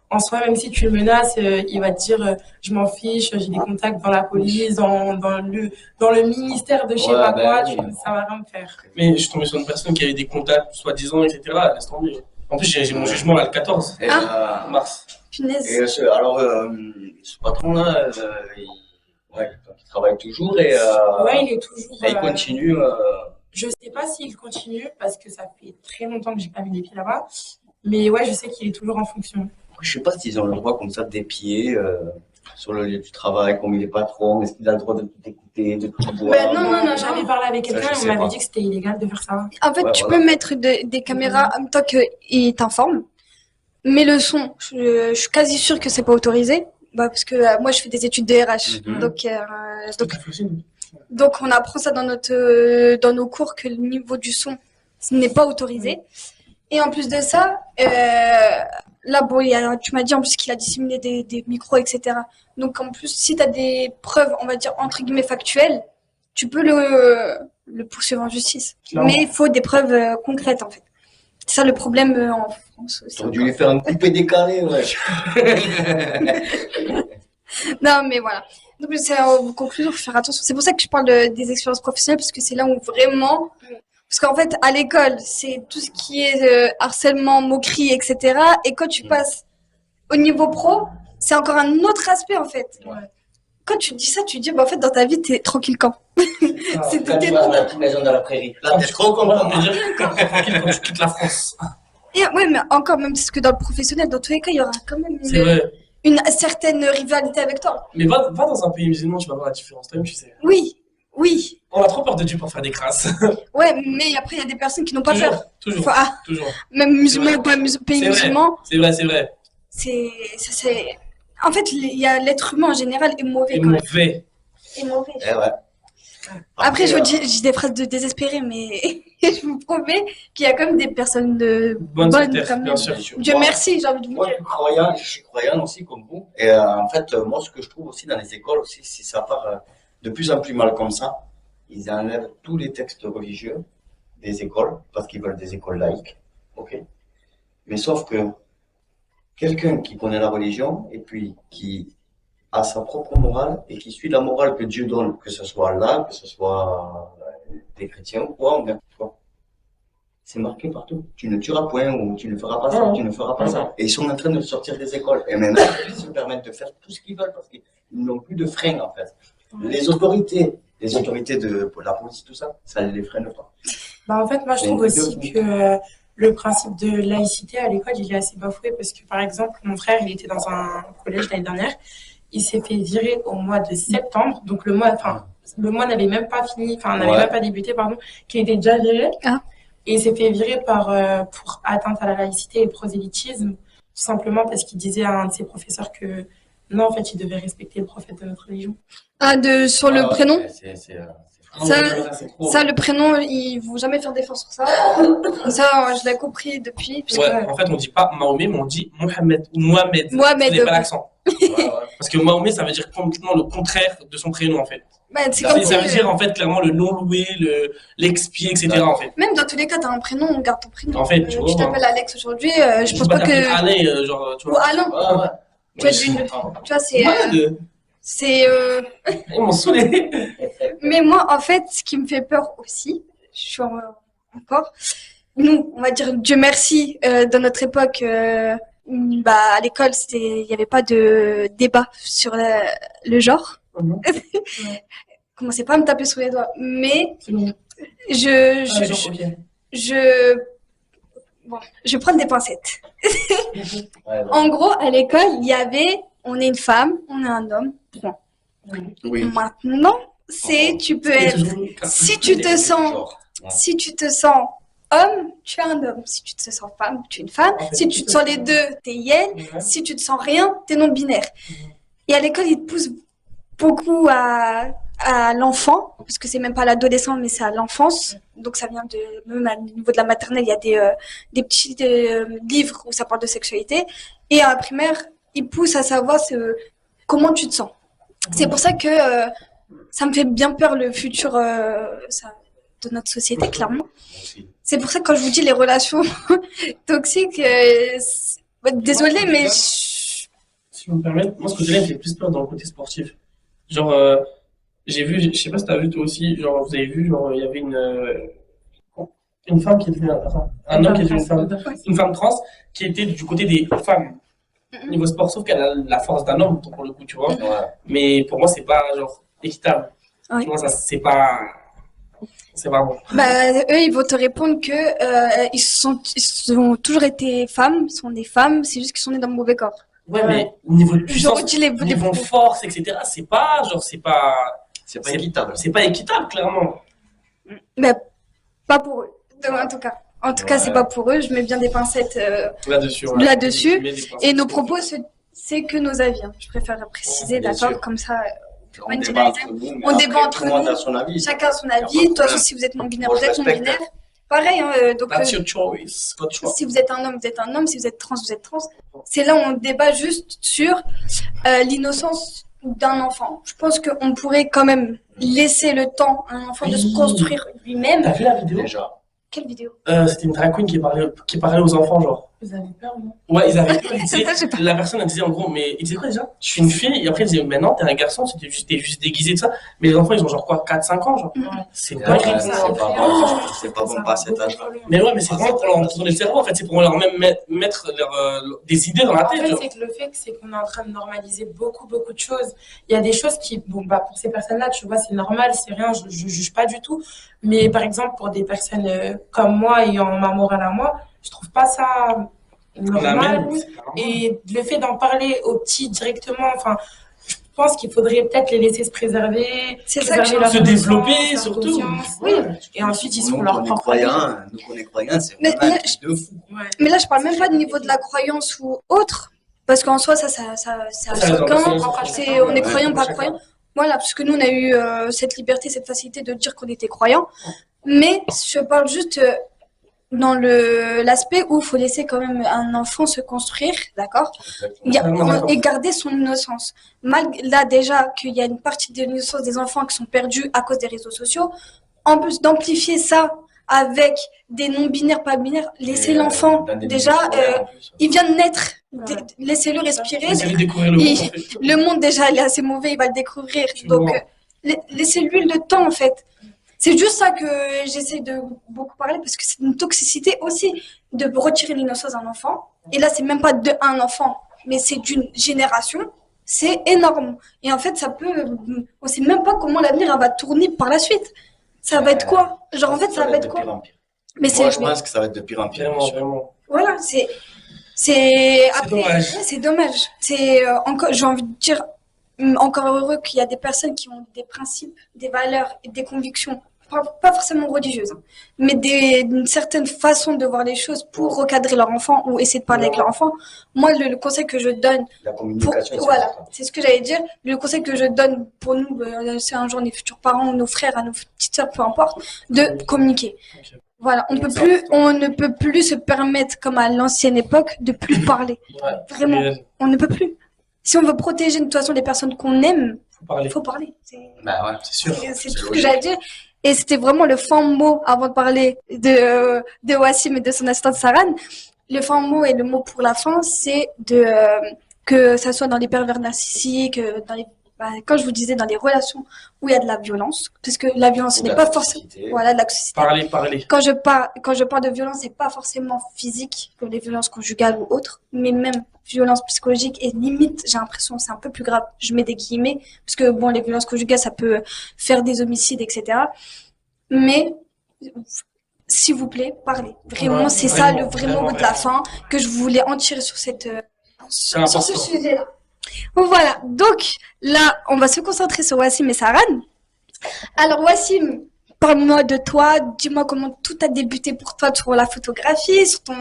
en soi, même si tu le menaces, il va te dire je m'en fiche, j'ai des contacts dans la police, dans le ministère de je sais Ouais, pas ben quoi, oui. ça va rien me faire. Mais je suis tombé sur une personne qui avait des contacts, soi-disant, etc. Laisse tomber. En plus, j'ai mon jugement là, le 14 Et, mars. Punaise. alors, ce patron-là, il travaille toujours et Ouais, il est toujours. il continue. Je sais pas s'il continue parce que ça fait très longtemps que j'ai pas mis les pieds là-bas. Mais ouais, je sais qu'il est toujours en fonction. Je sais pas s'ils ont le droit comme ça d'épier. sur le lieu du travail, comme il est patron, est-ce qu'il a le droit de tout écouter, de tout voir? Ben non. J'avais parlé avec Ça, quelqu'un je et on sais m'avait pas. dit que c'était illégal de faire ça. En fait, Ouais, tu voilà. peux mettre des caméras en même temps qu'il t'informe, mais le son, je suis quasi sûre que c'est pas autorisé. Bah, parce que moi, je fais des études de RH. Mhm. Tout à fait aussi. Donc, on apprend ça dans nos cours que le niveau du son ce n'est pas autorisé. Et en plus de ça, là, bon, tu m'as dit en plus qu'il a disséminé des micros, etc. Donc, en plus, si tu as des preuves, on va dire, entre guillemets, factuelles, tu peux le poursuivre en justice. Clairement. Mais il faut des preuves concrètes, en fait. C'est ça le problème en France aussi. T'aurais dû lui faire un coupé décalé, ouais. Non, mais voilà. Donc, c'est en conclusion, faut faire attention. C'est pour ça que je parle des expériences professionnelles, parce que c'est là où vraiment. Parce qu'en fait, à l'école, c'est tout ce qui est harcèlement, moquerie, etc. Et quand tu passes au niveau pro, c'est encore un autre aspect, en fait. Ouais. Quand tu dis ça, tu dis, bah, en fait, dans ta vie, t'es tranquille quand? C'est Quand tu vas dans la maison dans la prairie, là, t'es trop Voilà, on content. peut dire tranquille quand tu quittes la France. Et, ouais, mais encore, même parce que dans le professionnel, dans tous les cas, il y aura quand même C'est vrai. une certaine rivalité avec toi. Mais va dans un pays musulman, tu vas voir la différence. Toi-même, tu sais. Oui, oui. On a trop peur de Dieu pour faire des crasses. Ouais, mais après, il y a des personnes qui n'ont pas peur. Toujours. Enfin, Toujours. même musulmans C'est ou pas pays C'est vrai. musulmans, C'est vrai. c'est. En fait, il y a l'être humain en général est mauvais Et quand même. mauvais. Est mauvais. Eh ouais. Après, je dis des phrases de désespérées, mais je vous promets qu'il y a quand même des personnes Bonne bonnes sur terre, quand même. bien sûr. Dieu Moi- merci, j'ai envie de vous Moi, dire. je suis croyant aussi comme vous. Et en fait, moi, ce que je trouve aussi dans les écoles, aussi, si ça part de plus en plus mal comme ça, ils enlèvent tous les textes religieux des écoles parce qu'ils veulent des écoles laïques. Ok. Mais sauf que quelqu'un qui connaît la religion et puis qui a sa propre morale et qui suit la morale que Dieu donne, que ce soit Allah, que ce soit des chrétiens ou quoi, ou n'importe quoi. C'est marqué partout. Tu ne tueras point ou tu ne feras pas ça, tu ne feras pas ça. Et ils sont en train de sortir des écoles. Et maintenant, ils se permettent de faire tout ce qu'ils veulent parce qu'ils n'ont plus de frein en fait. Les autorités de la police, tout ça, ça ne les freine pas. Bah, en fait, moi, je C'est trouve une aussi vidéo. que le principe de laïcité à l'école, il est assez bafoué parce que, par exemple, mon frère, il était dans un collège l'année dernière. Il s'est fait virer au mois de septembre. Donc, le mois n'avait même pas fini, n'avait Ouais. même pas débuté, pardon, qu'il était déjà viré. Ah. Et il s'est fait virer pour atteinte à la laïcité et prosélytisme, tout simplement parce qu'il disait à un de ses professeurs que, non, en fait, il devait respecter le prophète de notre religion. Ah, sur le Ah ouais, prénom? c'est Ça- c'est trop. Ça, le prénom, ils vont jamais faire d'efforts sur ça. Ça, je l'ai compris depuis. Parce Ouais, que en fait, on dit pas Mahomet, mais on dit Mohamed ou Mohamed. Mohamed, Ce n'est pas l'accent. ouais. Parce que Mahomet, ça veut dire complètement le contraire de son prénom, en fait. bah, c'est comme Ça si, veut dire, en fait, clairement, le non-loué, l'expié, etc., en fait. même dans tous les cas, t'as un prénom, on garde ton prénom. En fait, tu vois, tu t'appelles Alex aujourd'hui, je pense pas t'appeler que. Alain, genre, tu Ou vois. Alain. Ouais, ouais. Tu vois, tu vois, c'est. C'est. Ils m'ont saoulé. Mais moi, en fait, ce qui me fait peur aussi, je suis encore. Nous, on va dire Dieu merci, dans notre époque, bah, à l'école, il n'y avait pas de débat sur le genre. Commencez pas à me taper sous les doigts. Mais C'est bon. je vais prendre des pincettes. Ouais, ouais. En gros, à l'école, il y avait, on est une femme, on est un homme, point. Oui. Maintenant, tu peux être, si tu te sens, Genre, ouais. si tu te sens homme, tu es un homme. Si tu te sens femme, tu es une femme. En fait, Si tu te sens les deux, t'es yel. Ouais. Si tu te sens rien, t'es non-binaire. Et à l'école, ils te poussent beaucoup à l'enfant, parce que c'est même pas à l'adolescent, mais c'est à l'enfance. Donc ça vient même au niveau de la maternelle, il y a des petits livres où ça parle de sexualité. Et à la primaire, ils poussent à savoir comment tu te sens. C'est pour ça que ça me fait bien peur le futur de notre société, clairement. Aussi. C'est pour ça que quand je vous dis les relations toxiques, désolé, mais Si vous me permettez, moi, ce côté-là, il me fait plus peur dans le côté sportif. Genre, j'ai vu, je sais pas si t'as vu toi aussi, genre, vous avez vu, genre, il y avait une femme qui est devenue, enfin, un homme qui est devenu une femme trans, qui était du côté des femmes. Niveau sport, sauf qu'elle a la force d'un homme, pour le coup, tu vois. Ouais. Mais pour moi, c'est pas, genre, équitable. Ouais. Tu vois, ça, c'est pas bon. bah, eux, ils vont te répondre que ils ont toujours été femmes, sont des femmes, c'est juste qu'ils sont nés dans le mauvais corps. Ouais, mais niveau de puissance, J'aurais dit les niveau de force, etc., c'est pas, C'est pas équitable. c'est pas équitable, clairement. Mais pas pour eux, en tout cas. En tout cas, c'est pas pour eux. Je mets bien des pincettes Là-dessus. là-dessus. Tu mets des pincettes. Et nos propos, c'est que nos avis. Hein. Je préfère préciser, Bien d'accord? sûr. Comme ça, On pas débat généraliser. entre nous, mais On après, débat entre tout le monde nous. a son avis. Chacun a son Y a pas avis. de De toute façon, problème. si vous êtes non-binaire, Moi, vous je êtes respecte. non-binaire. Pareil, hein, donc, That's your choice. Votre choix. si vous êtes un homme, vous êtes un homme. Si vous êtes trans, vous êtes trans. C'est là où on débat juste sur l'innocence d'un enfant. Je pense qu'on pourrait quand même laisser le temps à un enfant de se Oui. construire lui-même. T'as vu la vidéo? Déjà. Quelle vidéo? C'était une drag queen qui parlait aux enfants, genre. Vous avez peur, non? Ouais, ils avaient peur, ils disaient- Ça, j'ai pas- la personne elle disait en gros, mais il disait quoi déjà? Je suis une fille, et après il disait, maintenant t'es un garçon, t'es juste déguisé de ça. Mais les enfants ils ont genre quoi, 4-5 ans, genre. C'est Ouais, dingue. c'est pas bon, pas à cet âge-là. Mais ouais, mais c'est vraiment pour leur tourner le cerveau en fait, c'est pour leur même mettre des idées dans la En tête. fait, genre. c'est que le fait que c'est qu'on est en train de normaliser beaucoup, beaucoup de choses. Il y a des choses qui, bon, bah, pour ces personnes-là, tu vois, c'est normal, c'est rien, je juge pas du tout. Mais par exemple, pour des personnes comme moi, ayant ma morale à moi, je trouve pas ça La normal. même, c'est pas normal. Et le fait d'en parler aux petits directement, enfin, je pense qu'il faudrait peut-être les laisser se préserver, C'est ça que préserver je- leur Se innocence, développer leur surtout. conscience. Oui. Et ensuite, ils Nous, seront qu'on leur est propre croyants, avis. nous qu'on est croyants, c'est Mais- vraiment un mais- truc de fou. Ouais. Mais là, je parle même pas de niveau de la croyance ou autre, parce qu'en soi, c'est à Ça, chacun. ça, C'est, on est Ouais, croyant, pas chacun. croyant. Voilà, parce que nous, on a eu cette liberté, cette facilité de dire qu'on était croyant. Mais je parle juste dans l'aspect où il faut laisser quand même un enfant se construire, d'accord? Et garder son innocence. Là, déjà, qu'il y a une partie de l'innocence des enfants qui sont perdus à cause des réseaux sociaux. En plus d'amplifier ça avec des non-binaires, pas binaires, laissez l'enfant, déjà, il vient de naître. Laissez-le respirer. Laissez-le découvrir le monde. Et en fait. le monde, déjà, il est assez mauvais, il va le découvrir. Tu Donc, vois. laissez-lui le temps, en fait. C'est juste ça que j'essaie de beaucoup parler, parce que c'est une toxicité aussi de retirer l'innocence d'un enfant. Et là, c'est même pas un enfant, mais c'est d'une génération. C'est énorme. Et en fait, ça peut. On sait même pas comment l'avenir va tourner par la suite. Ça va être quoi? Genre, en fait, ça va être quoi? Mais Moi, je pense que ça va être de pire en pire. Vraiment, vraiment. voilà, c'est après, dommage. ouais, c'est dommage. C'est encore, j'ai envie de dire, encore heureux qu'il y a des personnes qui ont des principes, des valeurs et des convictions, pas forcément religieuses, hein, mais une certaine façon de voir les choses pour recadrer leur enfant ou essayer de parler avec leur enfant. Moi, le conseil que je donne La communication, c'est voilà, important. c'est ce que j'allais dire. Le conseil que je donne pour nous, c'est un jour les futurs parents, nos frères, à nos petites sœurs, peu importe, de communiquer. Ok. Voilà, on ne peut plus se permettre, comme à l'ancienne époque, de plus parler. Ouais, Vraiment, on ne peut plus. Si on veut protéger de toute façon les personnes qu'on aime, faut parler. il faut parler. Bah ouais, C'est sûr. C'est tout ce que logique. j'allais dire. Et c'était vraiment le fin mot avant de parler de Wassim et de son assistante Saran. Le fin mot et le mot pour la fin, c'est que ça soit dans les pervers narcissiques, quand je vous disais dans les relations où il y a de la violence, parce que la violence n'est pas forcément, voilà, de la toxicité. Parler. Quand je parle de violence, c'est pas forcément physique, comme les violences conjugales ou autres, mais même violence psychologique et limite, j'ai l'impression que c'est un peu plus grave. Je mets des guillemets, parce que bon, les violences conjugales, ça peut faire des homicides, etc. Mais, s'il vous plaît, parlez. Vraiment, Ouais, c'est ça vraiment, le vrai mot de la fin que je voulais en tirer sur sur ce important. sujet-là. Voilà, donc là, on va se concentrer sur Wassim et Saran. Alors Wassim, parle-moi de toi, dis-moi comment tout a débuté pour toi sur la photographie, sur ton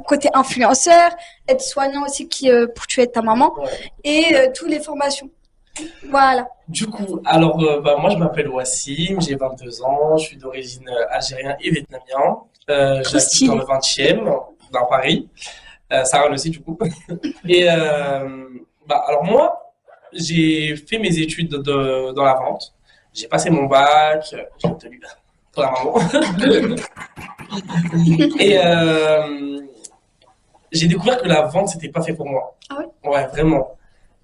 côté influenceur, être soignant aussi pour tuer ta maman, Ouais. et toutes les formations. Voilà. Du coup, alors, moi, je m'appelle Wassim, j'ai 22 ans, je suis d'origine algérien et vietnamien. J'habite stylé. dans le 20e, dans Paris. Sarah aussi, du coup. Et, alors moi, j'ai fait mes études dans la vente. J'ai passé mon bac, j'ai obtenu pour la maman. Et j'ai découvert que la vente, c'était pas fait pour moi. Ah ouais? Ouais, vraiment.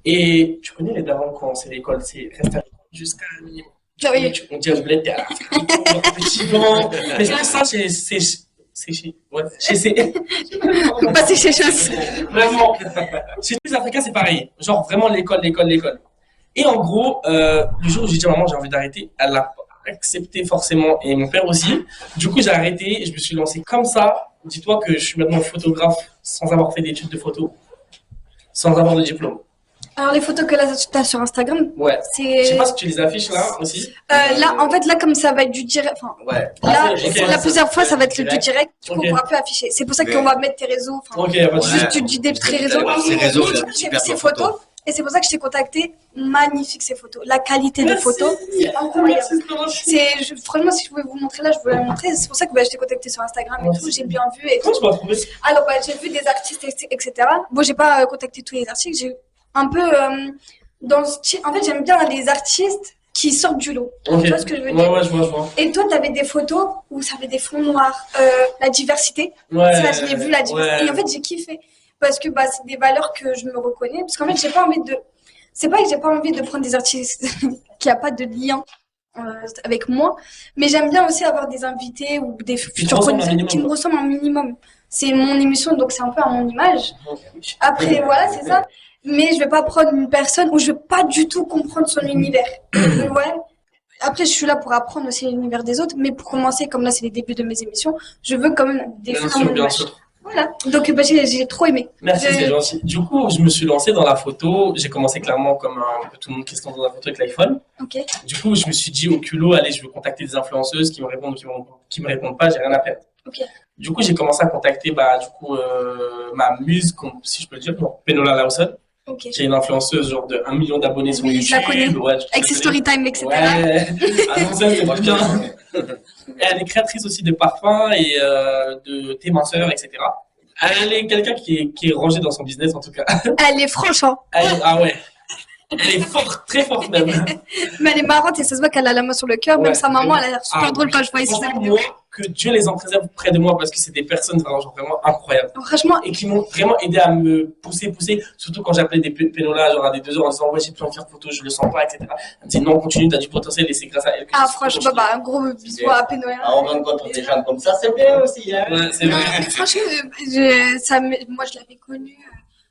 Et tu connais les darons quand c'est l'école, c'est rester à l'école jusqu'à un minimum. Ah oui. On dit à bled, t'es à la fin, petit banc. Mais je pense que ça, c'est chez. Ouais, chez Passer chez chose. Vraiment. Chez les Africains, c'est pareil. Genre, vraiment, l'école. Et en gros, le jour où j'ai dit à maman, j'ai envie d'arrêter, elle l'a pas accepté forcément, et mon père aussi. Du coup, j'ai arrêté, et je me suis lancé comme ça. Dis-toi que je suis maintenant photographe sans avoir fait d'études de photo. sans avoir de diplôme. Alors, les photos que là, tu as sur Instagram, Ouais. Je sais c'est. pas si tu les affiches là aussi. Là, en fait, là, comme ça va être du direct. Enfin, Ouais. là, ok. la plusieurs fois, ça va être du direct. Du coup, Ok. on pourra plus afficher. C'est pour ça Mais- qu'on va mettre tes réseaux. Enfin, Ok, y a pas de souci. juste tu dis des petits réseaux. Ces réseaux, Mais il a du coup, j'ai super vu ces bonnes photos. Et c'est pour ça que je t'ai contacté. Magnifique ces photos. La qualité des photos, c'est incroyable. Merci, c'est gentil. Franchement, si je pouvais vous montrer là, je voulais la montrer. C'est pour ça que je t'ai contacté sur Instagram et tout. J'ai bien vu et tout. Comment tu m'as trouvé? Alors, j'ai vu des artistes, etc. Bon, j'ai pas contacté tous les artistes. J'ai un peu dans ce style. En fait, j'aime bien les artistes qui sortent du lot. Ok. Tu vois ce que je veux dire? Ouais, je vois. Et toi, t'avais des photos où ça avait des fonds noirs, la diversité. Ouais. Ça, je l'ai vu, la diversité. Ouais. Et en fait, j'ai kiffé. Parce que c'est des valeurs que je me reconnais. Parce qu'en fait, j'ai pas envie de. C'est pas que j'ai pas envie de prendre des artistes qui a pas de lien avec moi, mais j'aime bien aussi avoir des invités ou des futurs ressemblent un connaisseurs minimum, qui me quoi. ressemblent un minimum. C'est mon émission, donc c'est un peu à mon image. Après, voilà, c'est ça. Mais je vais pas prendre une personne où je vais pas du tout comprendre son univers. Ouais. Après, je suis là pour apprendre aussi l'univers des autres, mais pour commencer, comme là, c'est les débuts de mes émissions, je veux quand même défendre mon Bien image. sûr. Voilà. Donc, j'ai trop aimé. Merci, Je- c'est gentil. Du coup, je me suis lancé dans la photo. J'ai commencé clairement comme un peu tout le monde qui se lance dans la photo avec l'iPhone. Ok. Du coup, je me suis dit au culot, allez, je veux contacter des influenceuses qui me répondent, qui me répondent pas, j'ai rien à perdre. Ok. Du coup, j'ai commencé à contacter, ma muse, si je peux le dire, Penola Lawson, Ok. qui est une influenceuse genre de 1 million d'abonnés sur Oui, YouTube. je la connais. Ouais, Avec ses story time, etc. Ouais. Attention, c'est pas bien. Et elle est créatrice aussi de parfums et de thé minceurs, etc. Elle est quelqu'un qui est rangé dans son business, en tout cas. Elle est franche, hein. Ah ouais. Elle est forte, très forte même. Mais elle est marrante et ça se voit qu'elle a la main sur le cœur. Ouais. Même sa maman, elle a l'air super Ah, drôle quand je vois ici sa Franchement, vidéo. moi, que Dieu les en préserve près de moi parce que c'est des personnes vraiment incroyables. Franchement, Et qui m'ont vraiment aidé à me pousser. Surtout quand j'appelais des pénolas, genre à des 2 heures en disant, ouais, j'ai plus envie de faire photo, je le sens pas, etc. Elle me dit, non, continue, t'as du potentiel et c'est grâce à elle que ah, je suis franchement, continue. un gros bisou à Pénoël. Ah, on rencontre des gens comme ça, c'est bien aussi. Hein. Ouais, c'est Non, vrai. mais franchement, moi, je l'avais connue.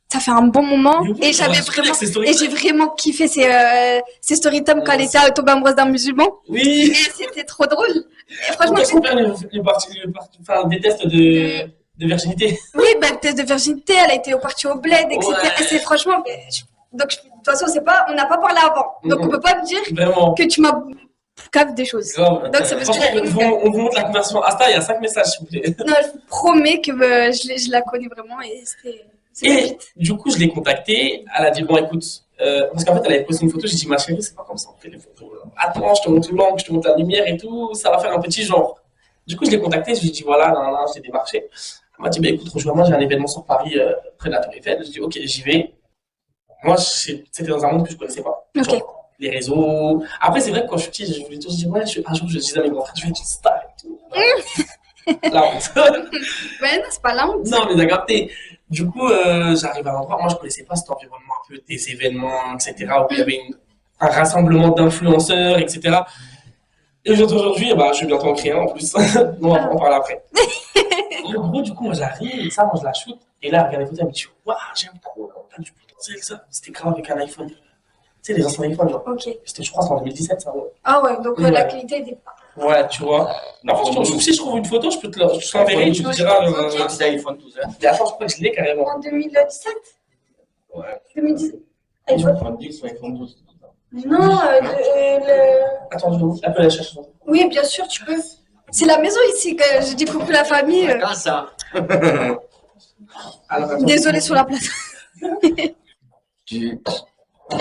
Ça fait un bon moment. Mais oui, Et j'avais ouais, je connais vraiment, ces story et j'ai vraiment kiffé ses story time quand elle était tombée amoureuse d'un musulman. Oui. Et c'était trop drôle. Et franchement, Est-ce qu'on perd des tests de virginité? oui, le test de virginité, elle a été au parti au bled, etc. Ouais. Et c'est franchement, donc, de toute façon, on n'a pas parlé avant. Donc, on peut pas me dire Vraiment. que tu m'as cave des choses. Grave. Donc, ça veut Franchement, dire on vous montre la conversion Insta, il y a 5 messages, s'il vous plaît. non, je vous promets que je la connais vraiment et c'est Et vite. du coup, je l'ai contactée. Elle a dit, bon, écoute, parce qu'en fait, elle avait posté une photo. J'ai dit, ma chérie, c'est pas comme ça, on fait les photos. Attends, je te montre l'angle, je te montre la lumière et tout. Ça va faire un petit genre. Du coup, je l'ai contactée. Je lui ai dit, voilà, là, j'ai démarché. Elle m'a dit, bah, écoute, rejoins-moi, j'ai un événement sur Paris, près de la Tour Eiffel. Je dis, ok, j'y vais. Moi, c'était dans un monde que je connaissais pas. Ok. Genre, les réseaux. Après, c'est vrai que quand je suis petit, je voulais toujours dire, ouais, un jour, je disais à mes grands frères, je vais être une star et tout. La honte. Ouais, non, c'est pas la honte. Non, mais t'as capté. Du coup, j'arrive à l'endroit. Moi, je connaissais pas cet environnement un peu des événements, etc., où il y avait un rassemblement d'influenceurs, etc. Et aujourd'hui, je vais bientôt en créer un en plus. On va en parler après. En gros, du coup, moi, j'arrive, ça, moi, je la shoot. Et là, regarde les photos, elle me dit, waouh, j'aime trop, t'as du potentiel, ça. C'était grave avec un iPhone. Tu sais, les anciens iPhones, genre. Ok. C'était, je crois, c'est en 2017, ça. Ouais, Ah ouais, donc Ouais. la qualité était pas. ouais tu vois. Non, franchement, si je trouve une photo, je te l'enverrai, tu me diras. Ok. J'ai un petit iPhone 12. Hein. Mais attends, je crois que je l'ai carrément. En 2017 Ouais. 2017 iPhone 10 ou iPhone 12. Non, le. Attends, je vais appeler la chercher. Oui, bien sûr, tu peux. C'est la maison ici que je dis coucou la famille. Quand ça Alors, attends. Désolée sur la place. Tu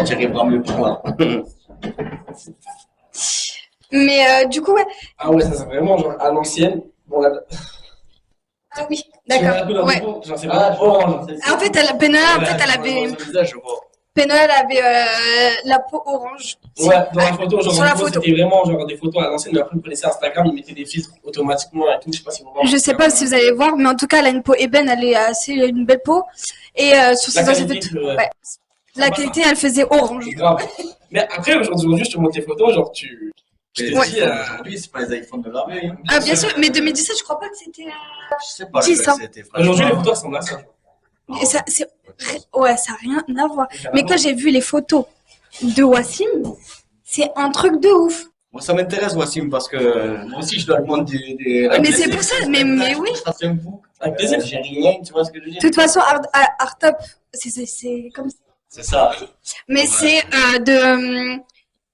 dirais pas mieux pour moi. Mais du coup, ouais. Ah ouais, ça c'est vraiment genre à l'ancienne. Bon, là, Ah oui, tu vois un peu d'accord. la Ouais. photo, genre c'est vraiment orange. En fait, Pénola, en fait, elle avait. Son visage, je vois. Pénola, elle avait la peau orange. Ouais, dans la photo, genre, Sur en la gros, photo. c'était vraiment genre des photos à l'ancienne, mais après, vous connaissez Instagram, ils mettaient des filtres automatiquement et tout, je sais pas si vous voyez. Je sais pas si vous allez voir, mais en tout cas, elle a une peau ébène, elle est assez, une belle peau. Et sur La ses anciennes qualité, photos, ouais. ouais. La qualité, elle faisait orange. Grave. Mais après, aujourd'hui, je te montre les photos, genre, je te Mais dis, aujourd'hui, c'est pas les iPhones de la veille. Hein. Ah, bien sûr, mais 2017, je crois pas que c'était. Je sais pas, 10 ans. c'était aujourd'hui, les franchement. photos ressemblent à ça. Et ça, ouais, ça n'a rien à voir. Mais quand j'ai vu les photos de Wassim, c'est un truc de ouf. Moi, ça m'intéresse, Wassim, parce que moi aussi, je dois le monde des Mais c'est pour ça, mais oui. Je fasse un book. Avec plaisir. J'ai rien, tu vois ce que je veux dire? De toute façon, Art Up, c'est comme ça. C'est ça. Mais Ouais.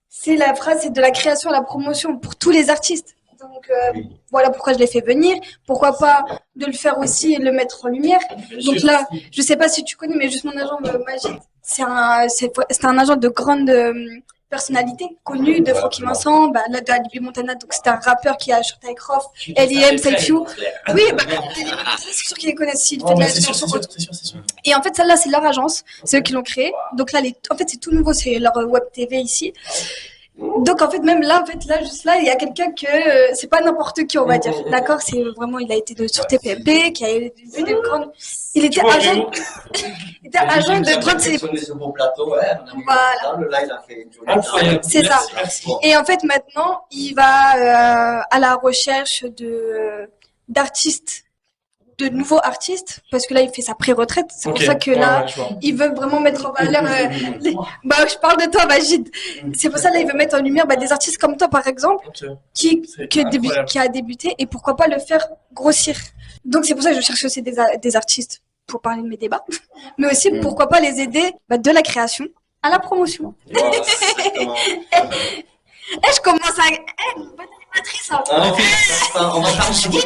c'est la phrase, c'est de la création à la promotion pour tous les artistes. Donc, Oui. voilà pourquoi je l'ai fait venir. Pourquoi pas de le faire aussi et le mettre en lumière. Donc là, je sais pas si tu connais, mais juste mon agent Magid, c'est un agent de grande personnalité, connu de Francky Vincent, bah, là de Alibi Montana, donc c'est un rappeur qui a chanté avec Rof, L.I.M, Selfie. Oui, bah, c'est sûr qu'ils les connaissent s'il fait de la C'est sûr, chanson. c'est sûr. Et en fait, celle-là, c'est leur agence, c'est eux qui l'ont créée. Donc là, en fait, c'est tout nouveau, c'est leur web TV ici. Donc en fait, même là, juste là, il y a quelqu'un que c'est pas n'importe qui, on va dire. D'accord, c'est vraiment, il a été sur TPMP, qui a vu de grandes. Il était agent, il était agent de grandes célébrités. Ce beau plateau, ouais, on a vu Voilà. le live, il a fait une journée. Incroyable. C'est ça. Merci. Et en fait, maintenant, il va à la recherche d'artistes, de nouveaux artistes, parce que là, il fait sa pré-retraite. C'est Ok. pour ça que Ouais, là, ouais, je vois. il veut vraiment mettre en valeur. Bah, je parle de toi, Magid. C'est pour ça là, il veut mettre en lumière des artistes comme toi, par exemple, Ok. qui C'est incroyable. qui a débuté, et pourquoi pas le faire grossir. Donc c'est pour ça que je cherche aussi des artistes pour parler de mes débats, mais aussi pourquoi pas les aider de la création à la promotion. Voilà, exactement. Je commence à bonne animatrice. Hein. Ah, on va t'archiver.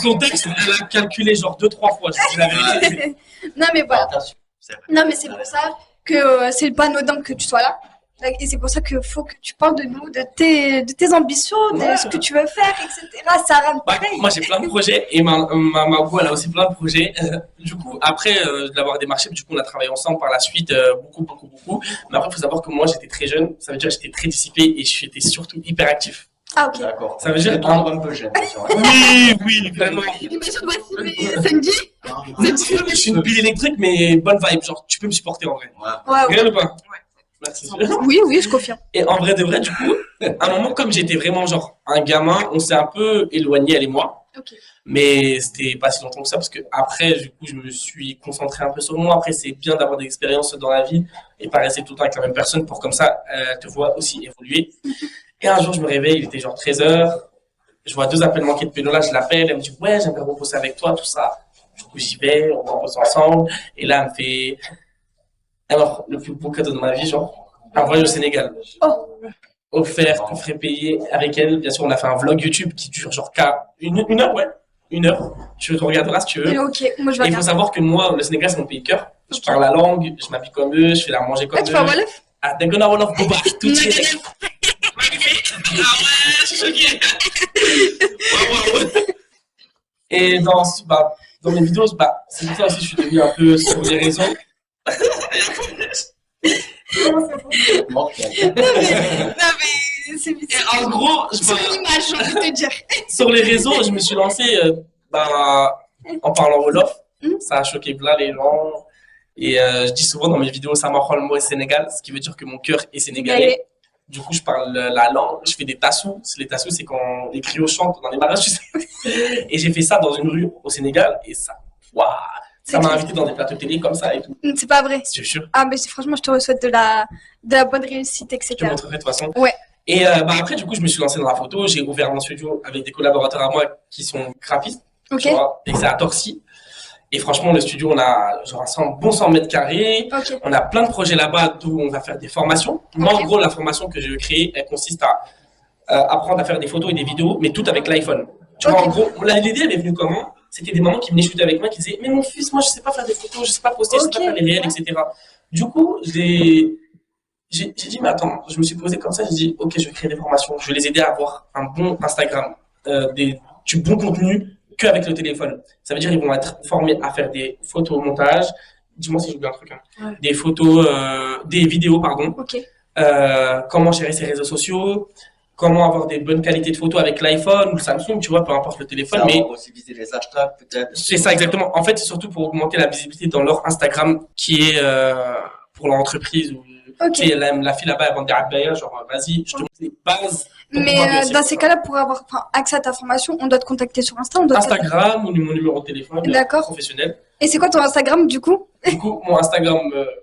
Son texte, elle a calculé genre 2-3 fois. Je dis la vérité. Non mais voilà. C'est vrai. Non mais c'est pour ça que c'est pas anodin que tu sois là. Et c'est pour ça qu'il faut que tu parles de nous, de tes ambitions, de ce que tu veux faire, etc. Sarah, Bah, pareil. moi j'ai plein de projets et ma go elle a aussi plein de projets. Du coup après de l'avoir démarché, du coup on a travaillé ensemble par la suite beaucoup. Mais après il faut savoir que moi j'étais très jeune, ça veut dire que j'étais très dissipé et j'étais surtout hyper actif. Ah ok. D'accord. Ça veut dire un peu jeune. Oui, vraiment. Sandy. Je suis une pile électrique mais bonne vibe, genre tu peux me supporter en vrai. Ouais, Regarde ou pas? Merci. oui, je confirme. Et en vrai de vrai, du coup, à un moment, comme j'étais vraiment genre un gamin, on s'est un peu éloigné, elle et moi. Ok. Mais c'était pas si longtemps que ça, parce que après, du coup, je me suis concentré un peu sur moi. Après, c'est bien d'avoir des expériences dans la vie et pas rester tout le temps avec la même personne pour comme ça, te voir aussi évoluer. Et un jour, je me réveille, il était genre 13h. Je vois 2 appels manqués de Pénola, je l'appelle, elle me dit, ouais, j'aimerais bosser avec toi, tout ça. Du coup, j'y vais, on va bosser ensemble. Et là, elle me fait, alors, le plus beau cadeau de ma vie, genre, un voyage au Sénégal. Oh. Offert, qu'on ferait payer avec elle. Bien sûr, on a fait un vlog YouTube qui dure genre une heure, ouais. 1 heure. Tu regarderas si tu veux. Ok, moi je vais Et il faut regarder. savoir que moi, le Sénégal, c'est mon pays de cœur. Je parle la langue, je m'habille comme eux, je fais la manger comme Ah, eux. tu parles Wolof? Ah, Dagona Wolof Boba, tout de suite. Ah ouais, je suis choqué. Ouais. Et dans mes vidéos, c'est pour ça aussi que je suis devenu un peu sur les réseaux. Non mais c'est Et en gros, c'est une image, j'ai envie de te dire. sur les réseaux, je me suis lancé en parlant Wolof. Ça a choqué plein les gens. Et je dis souvent dans mes vidéos, ça m'apprend le mot Sénégal, ce qui veut dire que mon cœur est sénégalais. Du coup, je parle la langue, je fais des tassous. Les tassous, c'est quand les griots chantent dans les mariages, tu sais. Et j'ai fait ça dans une rue au Sénégal. Et ça, waouh, ça m'a invité dans des plateaux télé comme ça et tout. C'est pas vrai. Je te jure. Ah mais franchement, je te souhaite de la bonne réussite, Je te etc. montrerai de toute façon. Ouais. Et après, du coup, je me suis lancé dans la photo. J'ai ouvert mon studio avec des collaborateurs à moi qui sont graphistes. Ok. Tu vois, et c'est à Torcy. Et franchement, le studio, on a genre un bon 100 mètres carrés. Ok. On a plein de projets là-bas où on va faire des formations. Moi, Ok. en gros, la formation que je veux créer, elle consiste à apprendre à faire des photos et des vidéos, mais tout avec l'iPhone. Tu vois, Ok. en gros, l'idée, elle est venue comment? C'était des mamans qui venaient shooter avec moi, qui disaient, mais mon fils, moi, je sais pas faire des photos, je sais pas poster, je sais Ok. pas faire les réels, etc. Du coup, j'ai dit, mais attends, je me suis posé comme ça, j'ai dit, ok, je vais créer des formations, je vais les aider à avoir un bon Instagram, du bon contenu qu'avec le téléphone. Ça veut dire qu'ils vont être formés à faire des photos au montage, dis-moi si j'oublie un truc, hein. Ouais. Des photos, des vidéos, pardon, Ok. comment gérer ses réseaux sociaux, comment avoir des bonnes qualités de photos avec l'iPhone ou le Samsung, tu vois, peu importe le téléphone, Ça, mais on va aussi viser les hashtags, peut-être. c'est ça exactement. En fait, c'est surtout pour augmenter la visibilité dans leur Instagram qui est pour leur entreprise ou Ok. Tu sais, la fille là-bas, elle vend des abaya, genre, vas-y, je te montre les bases pour Mais pouvoir réussir. dans ces cas-là, pour avoir accès à ta formation, on doit te contacter sur Insta, on doit te- Instagram ou mon numéro de téléphone D'accord. professionnel. Et c'est quoi ton Instagram du coup? Du coup, mon Instagram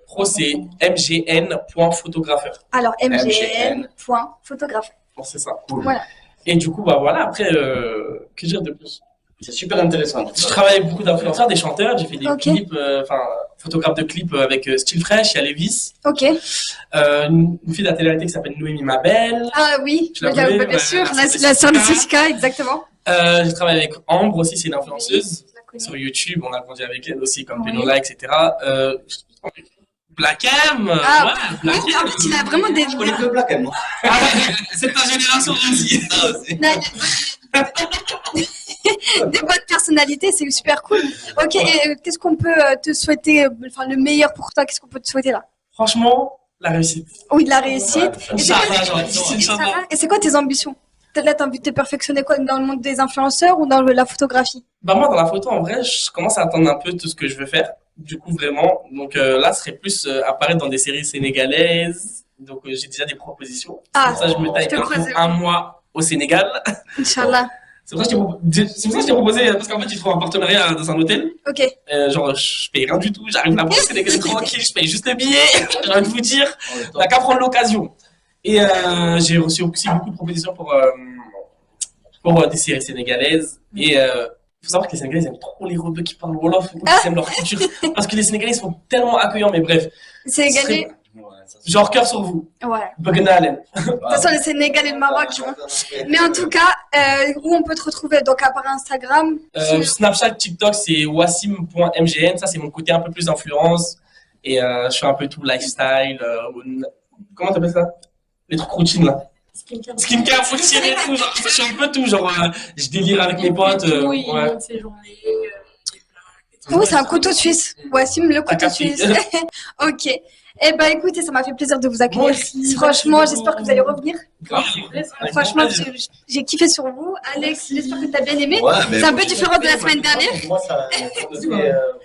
pro, c'est mgn.photographeur. Alors, MGN. mgn.photographe. Bon, c'est ça. Cool. Voilà. Et du coup, bah voilà, après, que dire de plus? C'est super intéressant. Je travaille avec beaucoup d'influenceurs, des chanteurs, j'ai fait des Ok. clips, photographe de clips avec Style Fresh, il y a Levis. Ok. Une fille de la télé-réalité qui s'appelle Noémie Mabel. Ah oui, Tu la bien, connais, bien ouais, sûr, la la sœur de Jessica. Jessica, exactement. J'ai travaillé avec Ambre aussi, c'est une influenceuse. Je la connais. Sur YouTube, on a grandi avec elle aussi, comme Oui. Benola, etc. Black M, Ah, ouais, Black oui, en fait, il a vraiment des... Je connais que Black M, moi. Ah ouais, c'est ta génération aussi. Ah, aussi. des bonnes personnalités, c'est super cool. Ok, et qu'est-ce qu'on peut te souhaiter, enfin le meilleur pour toi, qu'est-ce qu'on peut te souhaiter là? Franchement, la réussite. Oui, de la réussite. Ouais, Et c'est quoi- Inch'Allah, j'aurais dit, Inch'Allah. Et c'est quoi tes ambitions? Là, t'as envie de te perfectionner quoi, dans le monde des influenceurs ou dans la photographie? Bah moi, dans la photo, en vrai, je commence à attendre un peu tout ce que je veux faire. Du coup, vraiment. Donc là, ce serait plus apparaître dans des séries sénégalaises. Donc j'ai déjà des propositions. Ah, Pour ça, je me taille je te un, croise. un mois au Sénégal. Inch'Allah. C'est pour ça que je t'ai proposé, parce qu'en fait, tu trouves un partenariat dans un hôtel. Ok. Genre, je paye rien du tout. J'arrive là-bas au Sénégal tranquille, je paye juste le billet. J'ai envie de vous dire, t'as qu'à prendre l'occasion. Et j'ai reçu aussi beaucoup de propositions pour des séries sénégalaises. Et faut savoir que les Sénégalais ils aiment trop les rebeux qui parlent Wolof, ils aiment leur culture. Parce que les Sénégalais sont tellement accueillants, mais bref. C'est gagné. Ouais, ça, c'est- Genre, cœur sur vous. Ouais. Bugnalen. De toute façon, le Sénégal et le Maroc, je vois. Mais en tout cas, où on peut te retrouver? Donc, à part Instagram. Snapchat, TikTok, c'est wassim.mgn. Ça, c'est mon côté un peu plus influence. Et je fais un peu tout lifestyle. Comment t'appelles ça? Les trucs routines, là. Skincare, routine et tout. Genre, je fais un peu tout. Genre, je délire avec mes potes. Oui, il ouais. monte ses journées. Oui, c'est un couteau suisse. Wassim, le couteau capté. suisse. Ok. Eh ben, écoutez, ça m'a fait plaisir de vous accueillir. Moi aussi. Franchement, Merci j'espère que beaucoup. vous allez revenir. Grave. Avec Franchement, grand plaisir. j'ai kiffé sur vous. Alex, j'espère que tu as bien aimé. Ouais, mais C'est un moi, peu j'ai différent de la kiffé, semaine moi, dernière. pour moi, ça fait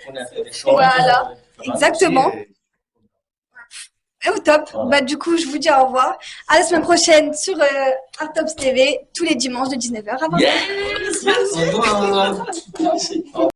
qu'on a fait des choses. Voilà. Ça va Exactement. aussi, Et au top. Voilà. Bah, du coup, je vous dis au revoir. À la semaine prochaine sur Artops TV, tous les dimanches de 19h à 20h. Yes! Yes! Au revoir.